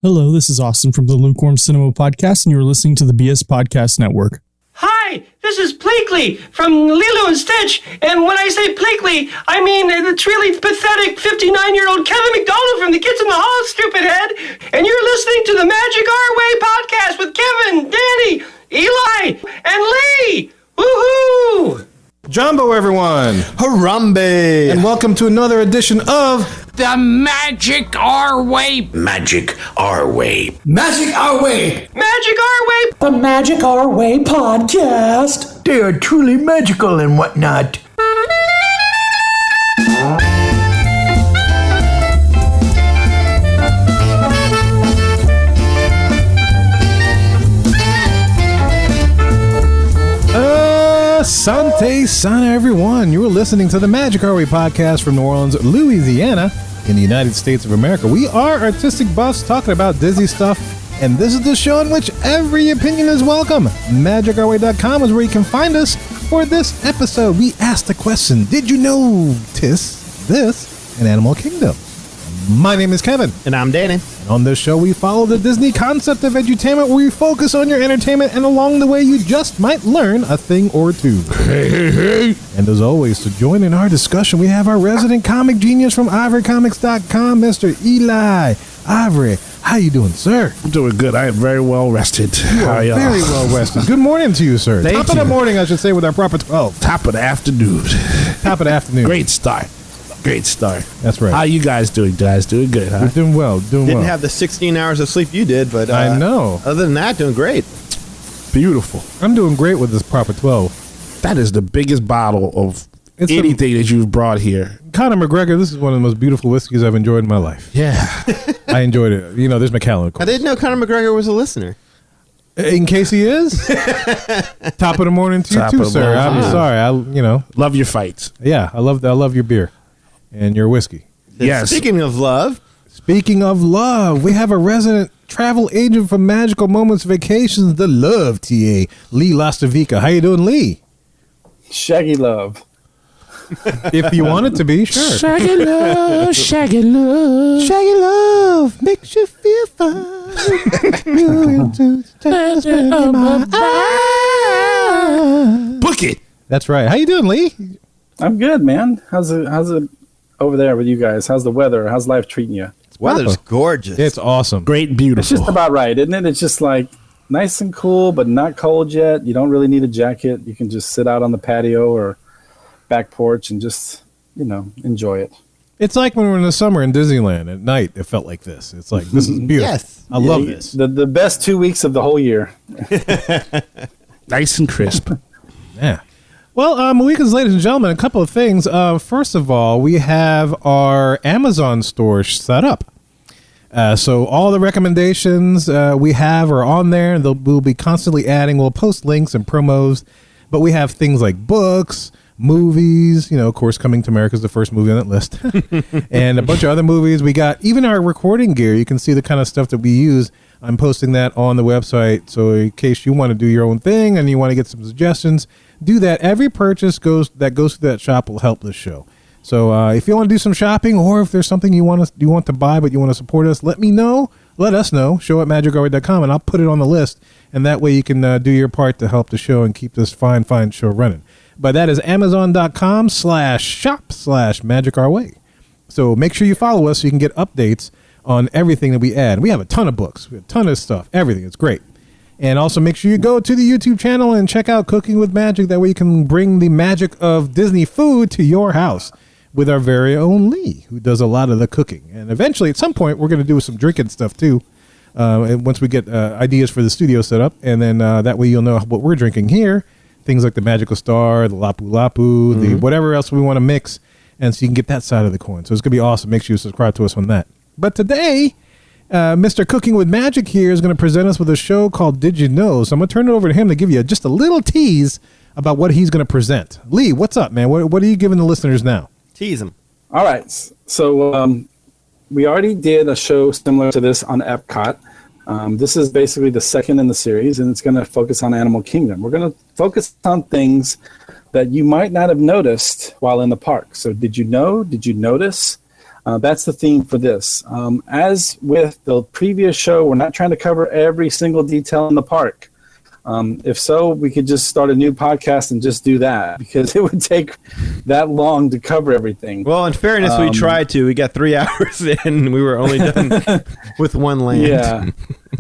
Hello, this is Austin from the Lukewarm Cinema Podcast, and you're listening to the BS Podcast Network. Hi, this is Pleakley from Lilo and Stitch, and when I say Pleakley, I mean it's really pathetic 59-year-old Kevin McDonald from the Kids in the Hall, stupid head, and you're listening to the Magic Our Way Podcast with Kevin, Danny, Eli, and Lee! Woohoo! Jumbo, everyone! Harambe! And welcome to another edition of The Magic Our Way. Magic Our Way. Magic Our Way. Magic Our Way. The Magic Our Way Podcast. They are truly magical and whatnot. Asante Sana, everyone. You are listening to the Magic Our Way Podcast from New Orleans, Louisiana, in the United States of America. We are artistic buffs talking about Disney stuff, and this is the show in which every opinion is welcome. MagicOurWay.com is where you can find us. For this episode, we asked the question, did you notice this in Animal Kingdom? My name is Kevin. And I'm Danny. And on this show, we follow the Disney concept of edutainment, where we focus on your entertainment, and along the way, you just might learn a thing or two. Hey. And as always, to join in our discussion, we have our resident comic genius from ivorycomics.com, Mr. Eli. Ivory, how you doing, sir? I'm doing good. I am very well rested. You are very well rested. Good morning to you, sir. Thank Top of the morning, I should say, with our proper 12. Top of the afternoon. Top of the afternoon. Great start. Great start. That's right. How you guys doing, guys? Doing good, huh? We're doing well. Didn't have the 16 hours of sleep you did, but I know. Other than that, doing great. Beautiful. I'm doing great with this proper 12. That is the biggest bottle of anything that you've brought here. Conor McGregor, this is one of the most beautiful whiskeys I've enjoyed in my life. Yeah. I enjoyed it. You know, there's McAllen, of course. I didn't know Conor McGregor was a listener. In case he is. Top of the morning to you too, sir. I'm sorry. Love your fights. Yeah, I love your beer and your whiskey. Yes. Speaking of love, we have a resident travel agent for Magical Moments Vacations, the Love TA, Lee Lastavica. How you doing, Lee? Shaggy love. If you want it to be, sure. Shaggy love, shaggy love. Shaggy love makes you feel fine. Book it. That's right. How you doing, Lee? I'm good, man. How's it over there with you guys? How's the weather? How's life treating you? weather's gorgeous. It's awesome. Great, beautiful. It's just about right, isn't it? It's just like nice and cool, but not cold yet. You don't really need a jacket. You can just sit out on the patio or back porch and just, enjoy it. It's like when we're in the summer in Disneyland at night. It felt like this. It's like, this is beautiful. Yes. I love this. The best 2 weeks of the whole year. Nice and crisp. Yeah. Well, weekends, ladies and gentlemen, a couple of things. First of all, we have our Amazon store set up. So all the recommendations we have are on there. We'll be constantly adding. We'll post links and promos. But we have things like books, movies, of course, Coming to America is the first movie on that list. And a bunch of other movies. We got even our recording gear. You can see the kind of stuff that we use. I'm posting that on the website. So in case you want to do your own thing and you want to get some suggestions, do that. Every purchase goes through that shop will help the show. So if you want to do some shopping, or if there's something you want to buy but you want to support us, let me know. Let us know. show@magicourway.com, and I'll put it on the list. And that way you can do your part to help the show and keep this fine show running. But that is amazon.com/shop/magicourway. So make sure you follow us so you can get updates on everything that we add. We have a ton of books. We have a ton of stuff. Everything. It's great. And also make sure you go to the YouTube channel and check out Cooking with Magic. That way you can bring the magic of Disney food to your house with our very own Lee, who does a lot of the cooking. And eventually, at some point, we're going to do some drinking stuff, too, once we get ideas for the studio set up. And then that way you'll know what we're drinking here. Things like the Magical Star, the Lapu Lapu, the whatever else we want to mix. And so you can get that side of the coin. So it's going to be awesome. Make sure you subscribe to us on that. But today, Mr. Cooking with Magic here is going to present us with a show called Did You Know? So I'm going to turn it over to him to give you just a little tease about what he's going to present. Lee, what's up, man? What are you giving the listeners now? Tease him. All right. So we already did a show similar to this on Epcot. This is basically the second in the series, and it's going to focus on Animal Kingdom. We're going to focus on things that you might not have noticed while in the park. So did you know? Did you notice? That's the theme for this. As with the previous show, we're not trying to cover every single detail in the park. If so, we could just start a new podcast and just do that, because it would take that long to cover everything. Well, in fairness, we tried to. We got 3 hours in. We were only done with one land. Yeah.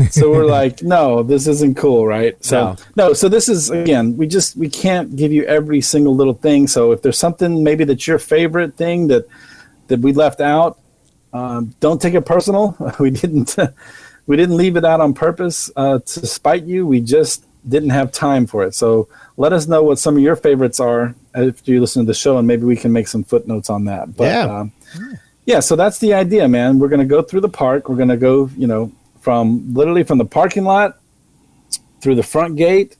So we're like, no, this isn't cool, right? So no. So this is, again, we can't give you every single little thing. So if there's something maybe that's your favorite thing that we left out, don't take it personal. We didn't leave it out on purpose to spite you. We just didn't have time for it. So let us know what some of your favorites are after you listen to the show, and maybe we can make some footnotes on that. But yeah, so that's the idea, man. We're going to go through the park. We're going to go, from the parking lot through the front gate,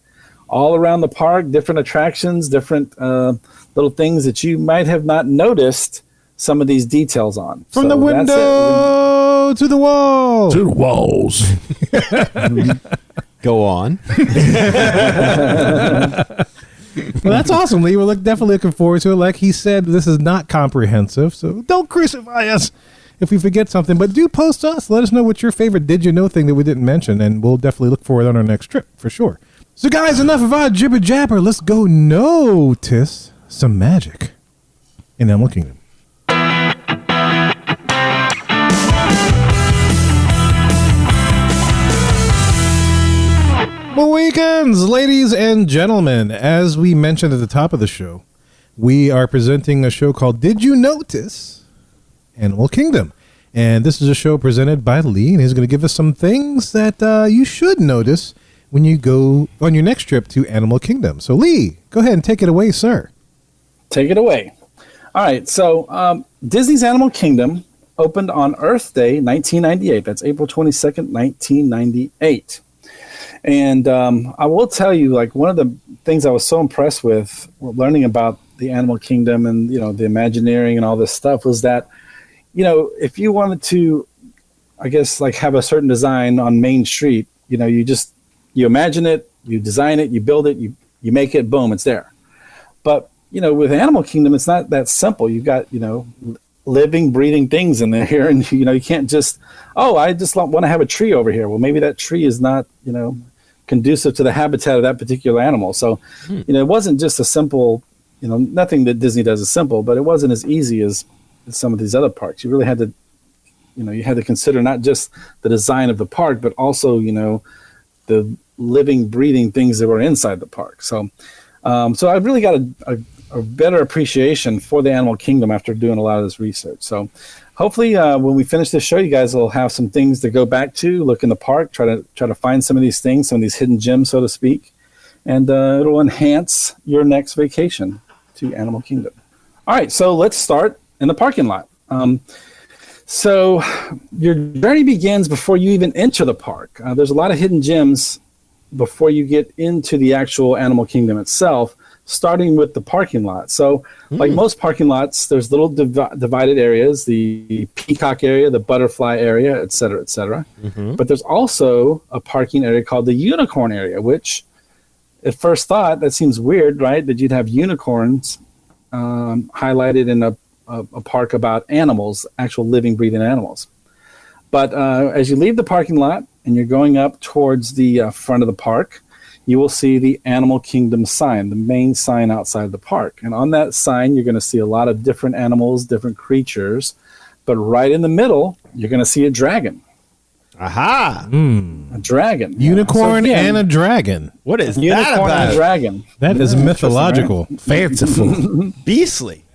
all around the park, different attractions, different little things that you might have not noticed some of these details on. From the window to the wall. To the walls. Go on. Well, that's awesome, Lee. We're definitely looking forward to it. Like he said, this is not comprehensive, so don't crucify us if we forget something. But do post us. Let us know what your favorite Did You Know thing that we didn't mention, and we'll definitely look for it on our next trip, for sure. So, guys, enough of our jibber-jabber. Let's go notice some magic in Animal Kingdom. Weekends, ladies and gentlemen. As we mentioned at the top of the show, we are presenting a show called Did You Notice Animal Kingdom? And this is a show presented by Lee, and he's going to give us some things that you should notice when you go on your next trip to Animal Kingdom. So, Lee, go ahead and take it away, sir. Take it away. All right, so Disney's Animal Kingdom opened on Earth Day, 1998. That's April 22nd, 1998. And I will tell you, like, one of the things I was so impressed with learning about the Animal Kingdom and, the Imagineering and all this stuff was that, if you wanted to, I guess, like, have a certain design on Main Street, you imagine it, you design it, you build it, you make it, boom, it's there. But, with Animal Kingdom, it's not that simple. You've got, living, breathing things in there, and, you can't just, I just want to have a tree over here. Well, maybe that tree is not, conducive to the habitat of that particular animal. So, it wasn't just a simple, nothing that Disney does is simple, but it wasn't as easy as some of these other parks. You really had to, you had to consider not just the design of the park, but also, the living, breathing things that were inside the park. So, so I've really got a better appreciation for the Animal Kingdom after doing a lot of this research. So hopefully when we finish this show, you guys will have some things to go back to, look in the park, try to find some of these things, some of these hidden gems, so to speak, and it'll enhance your next vacation to Animal Kingdom. All right, so let's start in the parking lot. So your journey begins before you even enter the park. There's a lot of hidden gems before you get into the actual Animal Kingdom itself, starting with the parking lot. So like most parking lots, there's little divided areas, the peacock area, the butterfly area, et cetera, et cetera. But there's also a parking area called the unicorn area, which at first thought, that seems weird, right? That you'd have unicorns highlighted in a park about animals, actual living, breathing animals. But as you leave the parking lot and you're going up towards the front of the park, you will see the Animal Kingdom sign, the main sign outside the park. And on that sign, you're going to see a lot of different animals, different creatures. But right in the middle, you're going to see a dragon. Aha! A dragon. Unicorn and a dragon. What is Unicorn that about? and a dragon. That is mythological. Right? Fanciful. Beastly.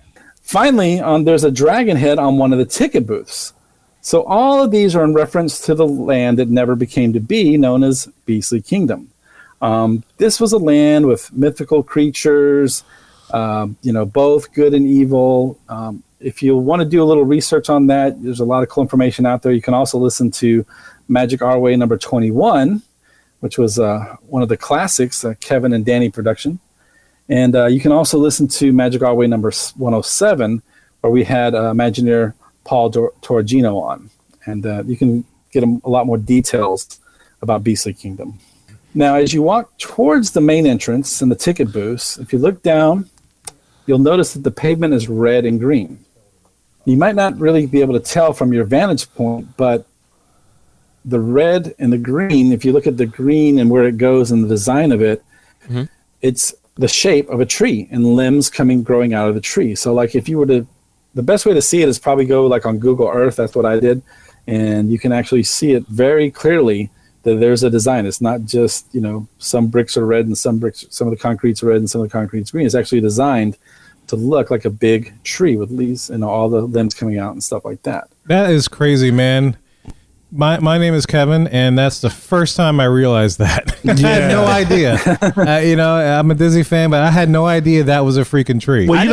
Finally, there's a dragon head on one of the ticket booths. So all of these are in reference to the land that never became to be, known as Beastly Kingdom. This was a land with mythical creatures, both good and evil. If you want to do a little research on that, there's a lot of cool information out there. You can also listen to Magic Our Way number 21, which was one of the classics, Kevin and Danny production. And you can also listen to Magic Our Way number 107, where we had Imagineer Paul Torgino on. And you can get a lot more details about Beastly Kingdom. Now, as you walk towards the main entrance and the ticket booths, if you look down, you'll notice that the pavement is red and green. you might not really be able to tell from your vantage point, but the red and the green, if you look at the green and where it goes and the design of it, it's the shape of a tree and limbs growing out of the tree. So like if you were to, the best way to see it is probably go like on Google Earth. That's what I did. And you can actually see it very clearly that there's a design. It's not just, some bricks are red and some of the concrete's red and some of the concrete's green. It's actually designed to look like a big tree with leaves and all the limbs coming out and stuff like that. That is crazy, man. My name is Kevin, and that's the first time I realized that. I had no idea. I'm a Disney fan, but I had no idea that was a freaking tree. Well,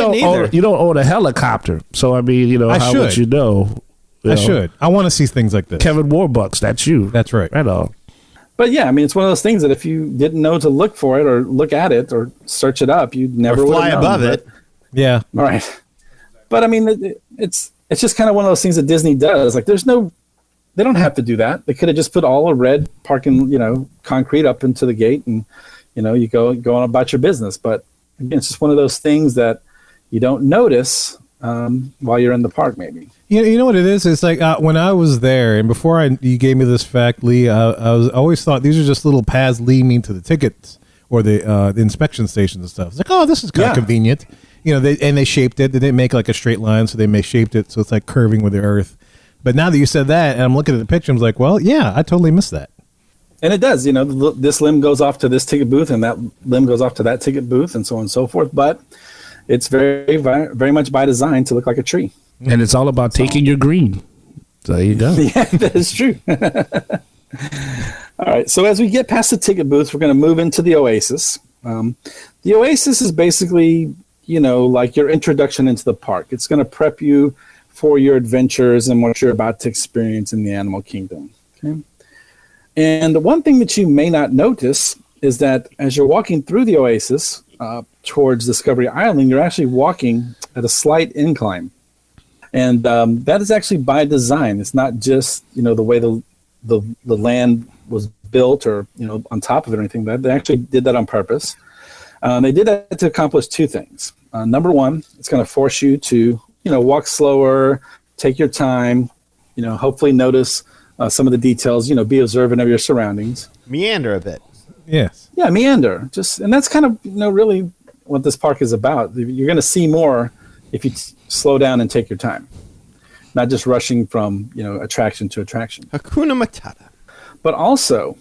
you don't own a helicopter, so I mean, how much you know. I should. I want to see things like this. Kevin Warbucks, that's you. That's right. Right on. But yeah, I mean, it's one of those things that if you didn't know to look for it or look at it or search it up, you'd never fly above it. Yeah. All right. But I mean, it's just kind of one of those things that Disney does. Like, they don't have to do that. They could have just put all a red parking, concrete up into the gate, and you go on about your business. But again, it's just one of those things that you don't notice while you're in the park, maybe. You know what it is? It's like when I was there, and before you gave me this fact, Lee, I always thought these are just little paths leading me to the tickets or the inspection stations and stuff. It's like, oh, this is kind of convenient. They shaped it. They didn't make like a straight line, so they shaped it so it's like curving with the earth. But now that you said that, and I'm looking at the picture, I'm like, well, yeah, I totally missed that. And it does. This limb goes off to this ticket booth, and that limb goes off to that ticket booth, and so on and so forth. But it's very, very much by design to look like a tree. And it's all about taking your green. So there you go. Yeah, that is true. All right. So as we get past the ticket booth, we're going to move into the Oasis. The Oasis is basically, like your introduction into the park. It's going to prep you for your adventures and what you're about to experience in the animal kingdom. Okay. And one thing that you may not notice is that as you're walking through the Oasis towards Discovery Island, you're actually walking at a slight incline. And that is actually by design. It's not just, the way the land was built or, on top of it or anything. But they actually did that on purpose. They did that to accomplish two things. Number one, it's going to force you to, walk slower, take your time, hopefully notice some of the details, be observant of your surroundings. Meander a bit. Yes. Yeah, meander. And that's kind of, really what this park is about. You're going to see more if you slow down and take your time, not just rushing from, attraction to attraction. Hakuna Matata. But also,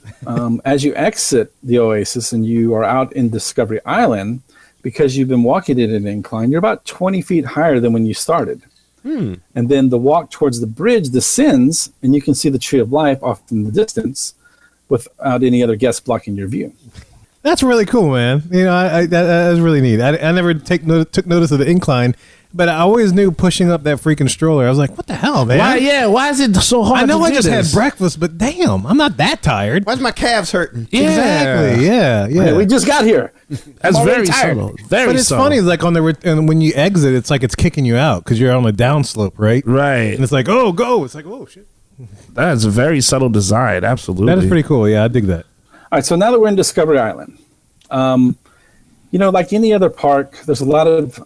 as you exit the Oasis and you are out in Discovery Island, because you've been walking at an incline, you're about 20 feet higher than when you started. And then the walk towards the bridge descends, and you can see the Tree of Life off in the distance without any other guests blocking your view. That's really cool, man. That was really neat. I never took notice of the incline, but I always knew pushing up that freaking stroller. I was like, what the hell, man? Why is it so hard I know to I do just this? had breakfast, but damn, I'm not that tired. Why's my calves hurting? Yeah. Exactly. Yeah. Hey, we just got here. That's I'm very tired. subtle. Very But it's subtle. funny, like and when you exit, it's like it's kicking you out because you're on a downslope, right? Right. And it's like, oh, go. It's like, oh, shit. That's a very subtle design. Absolutely. That is pretty cool. Yeah, I dig that. All right, so now that we're in Discovery Island, like any other park, there's a lot of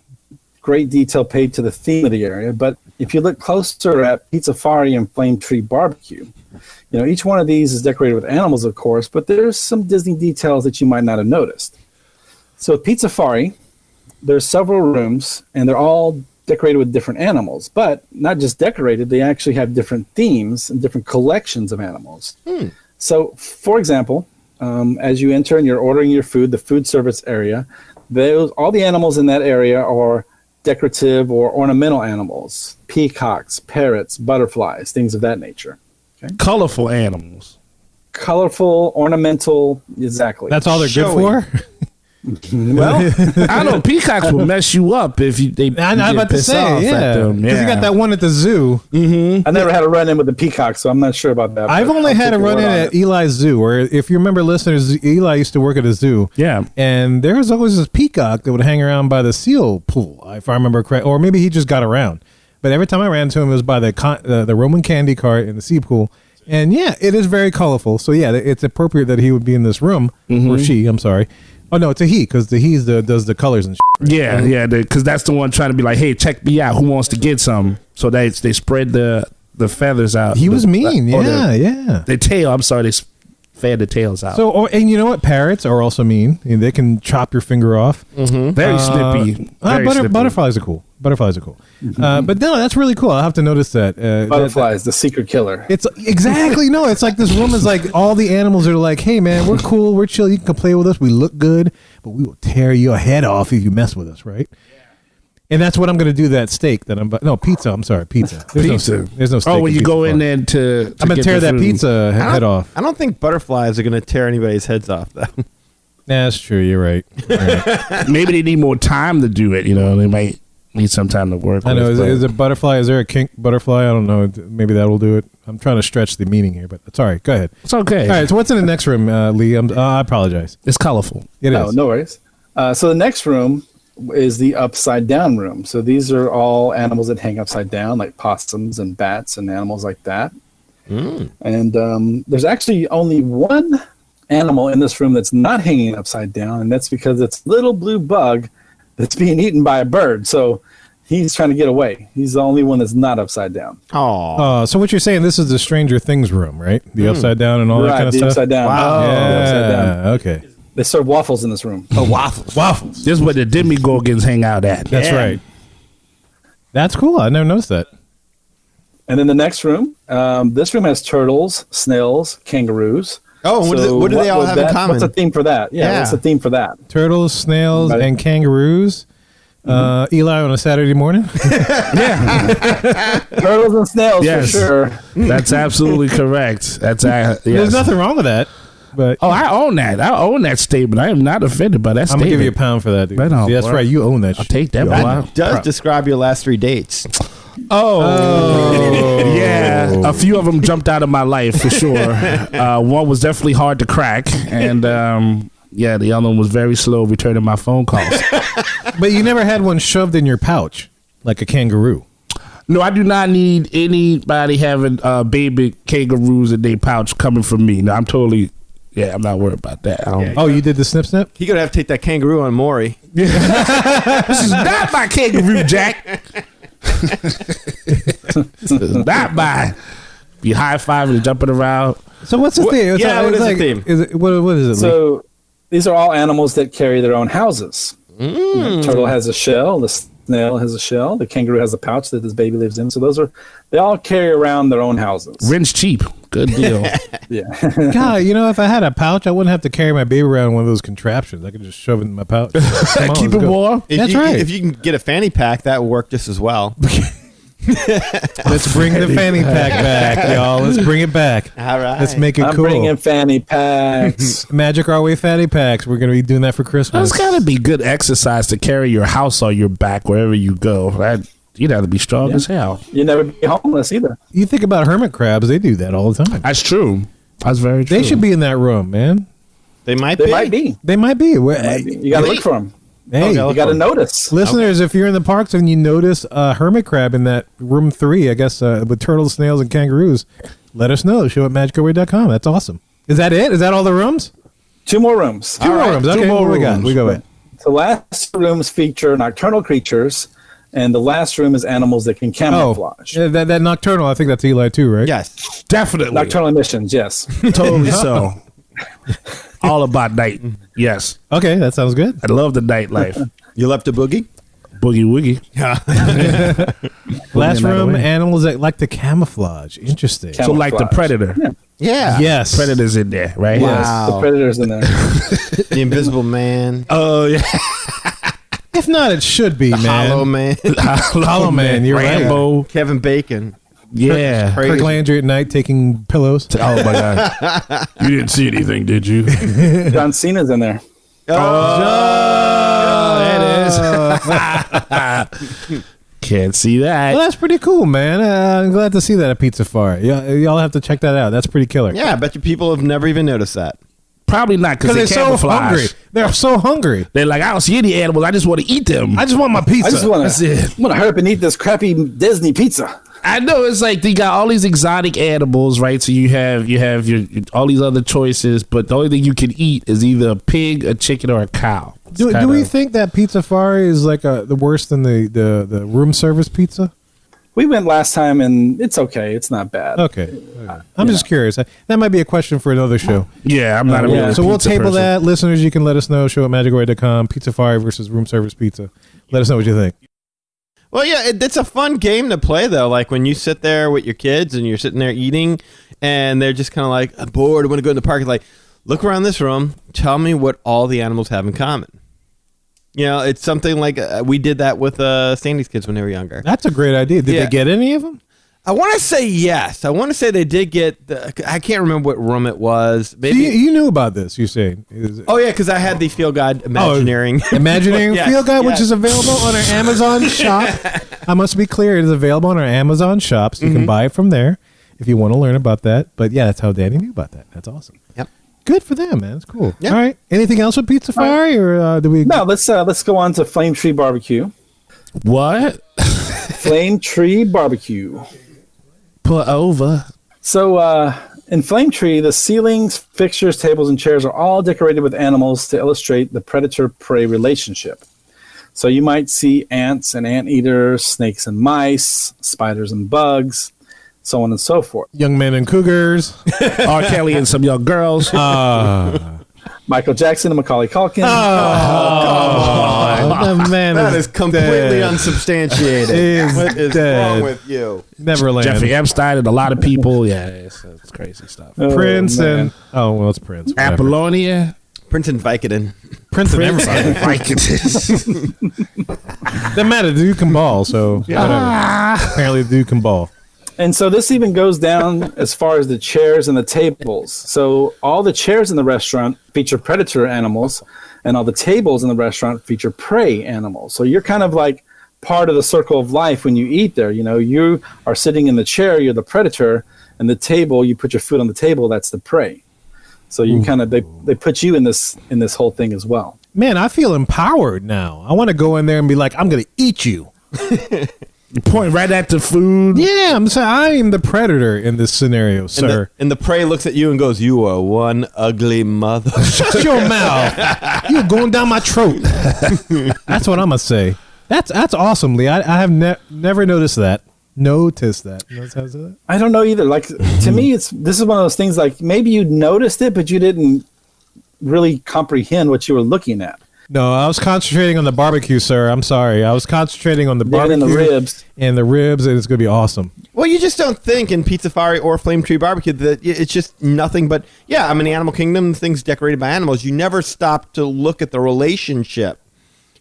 great detail paid to the theme of the area. But if you look closer at Pizza Safari and Flame Tree Barbecue, each one of these is decorated with animals, of course, but there's some Disney details that you might not have noticed. So at Pizza Safari, there's several rooms, and they're all decorated with different animals. But not just decorated, they actually have different themes and different collections of animals. So, for example, as you enter and you're ordering your food, the food service area, all the animals in that area are decorative or ornamental animals, peacocks, parrots, butterflies, things of that nature. Okay? Colorful animals. Colorful, ornamental, exactly. That's all they're Showy. good for? Well, I know peacocks will mess you up if I'm about to say, yeah. Because you got that one at the zoo. I never had a run-in with the peacock, so I'm not sure about that. I've only had a run-in at Eli's Zoo, where if you remember, listeners, Eli used to work at a zoo. Yeah. And there was always this peacock that would hang around by the seal pool, if I remember correct. Or maybe he just got around. But every time I ran into him, it was by the Roman candy cart in the sea pool. And yeah, it is very colorful. So yeah, it's appropriate that he would be in this room, or she, I'm sorry. Oh no, it's a he because the he does the colors and shit. Yeah, yeah, because that's the one trying to be like, hey, check me out. Who wants to get some? So they spread the feathers out. He was mean. The tail. I'm sorry, they fan the tails out. So, and you know what? Parrots are also mean. They can chop your finger off. Very snippy. Snippy. Butterflies are cool. But no, that's really cool. I'll have to notice that. Butterflies, the secret killer. It's exactly no. It's like this room is like all the animals are like, hey man, we're cool, we're chill. You can come play with us. We look good, but we will tear your head off if you mess with us, right? And that's what I'm going to do to that steak that pizza. I'm sorry, pizza. There's no steak. Oh, when you go in there to I'm going to tear that pizza head off. I don't think butterflies are going to tear anybody's heads off, though. That's true. You're right. Maybe they need more time to do it. They might need some time to work. I know. Is it butterfly? Is there a kink butterfly? I don't know. Maybe that'll do it. I'm trying to stretch the meaning here, but it's all right. Go ahead. It's okay. All right. So what's in the next room, Lee? I apologize. It's colorful. It is. No worries. So the next room is the upside down room. So these are all animals that hang upside down, like possums and bats and animals like that. And there's actually only one animal in this room that's not hanging upside down, and that's because it's a little blue bug that's being eaten by a bird. So he's trying to get away. He's the only one that's not upside down. Oh, so what you're saying, this is the Stranger Things room, right? The upside down and all that kind of stuff? Upside down. Wow. Yeah, upside down. Okay. They serve waffles in this room. Oh, waffles. This is where the demigorgons hang out at. That's right. That's cool. I never noticed that. And then the next room, this room has turtles, snails, kangaroos. Oh, what do they all have in common? What's the theme for that? Yeah, what's the theme for that? Turtles, snails, and kangaroos. Eli on a Saturday morning? Yeah. Turtles and snails, for sure. That's absolutely correct. There's nothing wrong with that. But I own that. I own that statement. I am not offended by that statement. I'm going to give you £1 for that, dude. That's right. You own that. I'll take that. That does describe your last 3 dates. Oh. Yeah. A few of them jumped out of my life for sure. One was definitely hard to crack. And the other one was very slow returning my phone calls. But you never had one shoved in your pouch like a kangaroo. No, I do not need anybody having baby kangaroos in their pouch coming from me. No, I'm totally... Yeah, I'm not worried about that. You did the snip? He could have to take that kangaroo on Maury. This is not my kangaroo, Jack. This is not mine. Be high-fiving and jumping around. So what's the theme? What is the theme? What is it? So these are all animals that carry their own houses. The turtle has a shell. The snail has a shell. The kangaroo has a pouch that his baby lives in. So they all carry around their own houses. Rent's cheap. Good deal. Yeah. God, if I had a pouch, I wouldn't have to carry my baby around one of those contraptions. I could just shove it in my pouch. Keep it warm. That's right. If you can get a fanny pack, that will work just as well. Let's bring the fanny pack back, y'all. Let's bring it back. All right. Let's make it cool. I'm bringing fanny packs. Magic Our Way fanny packs. We're going to be doing that for Christmas. It's got to be good exercise to carry your house on your back wherever you go. You'd have to be strong as hell. You never be homeless either. You think about hermit crabs, they do that all the time. That's true. That's very true. They should be in that room, man. They might be. be. They might be. You got to look for them. Hey, you got to notice. Listeners, if you're in the parks and you notice a hermit crab in that room 3, I guess, with turtles, snails, and kangaroos, let us know. Show at magicourway.com. That's awesome. Is that it? Is that all the rooms? 2 more rooms. Two more rooms. Okay, 2 more rooms. We go in. The last rooms feature nocturnal creatures, and the last room is animals that can camouflage. Oh, that nocturnal, I think that's Eli too, right? Yes. Definitely. Nocturnal emissions, yes. Totally so. All about night. Yes. Okay, that sounds good. I love the nightlife. You left a boogie? Boogie woogie. Last room, animals that like to camouflage. Interesting. So like the Predator. Yeah. Yes. Predator's in there, right? Yes, the Predator's in there. The Invisible Man. Oh, yeah. If not, it should be, man. Hollow Man. Hollow Man, you're Rambo. right. Kevin Bacon. Yeah. Kirk Landry at night taking pillows. Oh, my God. You didn't see anything, did you? John Cena's in there. There it is. Can't see that. Well, that's pretty cool, man. I'm glad to see that at Pizza Far. Y'all have to check that out. That's pretty killer. Yeah, I bet you people have never even noticed that. Probably not because they're so hungry. They're so hungry. They're like, I don't see any animals. I just want to eat them. I just want my pizza. I just want to hurry up and eat this crappy Disney pizza. I know it's like they got all these exotic animals, right? So you have your all these other choices, but the only thing you can eat is either a pig, a chicken, or a cow. Do we think that Pizza Safari is like the worse than the room service pizza? We went last time, and it's okay. It's not bad. Okay. I'm just curious. That might be a question for another show. Yeah, I'm not a real So we'll pizza table person. that. Listeners, you can let us know. Show at magicway.com. Pizza Safari versus room service pizza. Let us know what you think. Well, yeah, it's a fun game to play, though. Like when you sit there with your kids and you're sitting there eating, and they're just kind of like, I'm bored, I want to go in the park. It's like, look around this room. Tell me what all the animals have in common. You know, it's something like we did that with Sandy's kids when they were younger. That's a great idea. Did they get any of them? I want to say yes. I want to say they did get. I can't remember what room it was. Maybe You knew about this, you say. Oh, yeah, because I had the Field Guide Imagineering. Imagineering Yes, Field Guide, which yes. is available on our Amazon shop. I must be clear, it is available on our Amazon shop, so you can buy it from there if you want to learn about that. But yeah, that's how Danny knew about that. That's awesome. Yep. Good for them, man. That's cool. Yeah. All right. Anything else with Pizza Safari, or do we? No, let's go on to Flame Tree Barbecue. What? Flame Tree Barbecue. Put over. So in Flame Tree, the ceilings, fixtures, tables, and chairs are all decorated with animals to illustrate the predator-prey relationship. So you might see ants and anteaters, snakes and mice, spiders and bugs, so on and so forth. Young men and cougars. R. Kelly and some young girls. Michael Jackson and Macaulay Culkin. The man That is completely dead. unsubstantiated. What is wrong with you? Neverland. Jeffrey Epstein and a lot of people. Yeah, it's crazy stuff. Prince man. and it's Prince. Whatever. Apollonia. Prince and Vicodin. Prince and everybody. Doesn't matter. The dude can ball, so whatever. Apparently, the dude can ball. And so this even goes down as far as the chairs and the tables. So all the chairs in the restaurant feature predator animals, and all the tables in the restaurant feature prey animals. So you're kind of like part of the circle of life when you eat there. You know, you are sitting in the chair, you're the predator, and the table, you put your food on the table, that's the prey. So you kind of they put you in this whole thing as well. Man, I feel empowered now. I want to go in there and be like, I'm going to eat you. You point right at the food. Yeah, I'm saying I am the predator in this scenario, sir. And the prey looks at you and goes, "You are one ugly mother." Shut your mouth. You're going down my throat. That's what I'm going to say. That's awesome, Lee. I have never noticed that. Noticed that. You know how to say that? I don't know either. Like to me, this is one of those things like maybe you noticed it, but you didn't really comprehend what you were looking at. No, I was concentrating on the barbecue, sir. I'm sorry. I was concentrating on the barbecue And the ribs. and it's going to be awesome. Well, you just don't think in Pizza Safari or Flame Tree Barbecue that it's just nothing but, yeah, I'm in the animal kingdom, things decorated by animals. You never stop to look at the relationship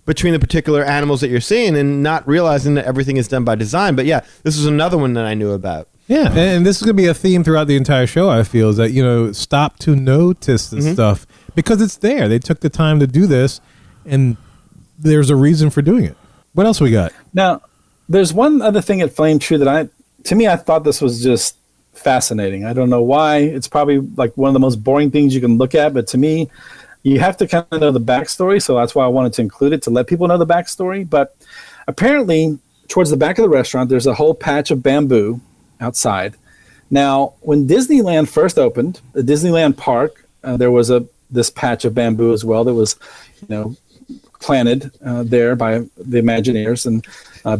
between the particular animals that you're seeing and not realizing that everything is done by design. But yeah, this is another one that I knew about. Yeah, and this is going to be a theme throughout the entire show, I feel, is that, stop to notice this stuff because it's there. They took the time to do this, and there's a reason for doing it. What else we got? Now, there's one other thing at Flame Tree that I thought this was just fascinating. I don't know why. It's probably like one of the most boring things you can look at, but to me, you have to kind of know the backstory, so that's why I wanted to include it, to let people know the backstory. But apparently, towards the back of the restaurant, there's a whole patch of bamboo outside. Now, when Disneyland first opened, the Disneyland park, there was this patch of bamboo as well that was, planted there by the Imagineers and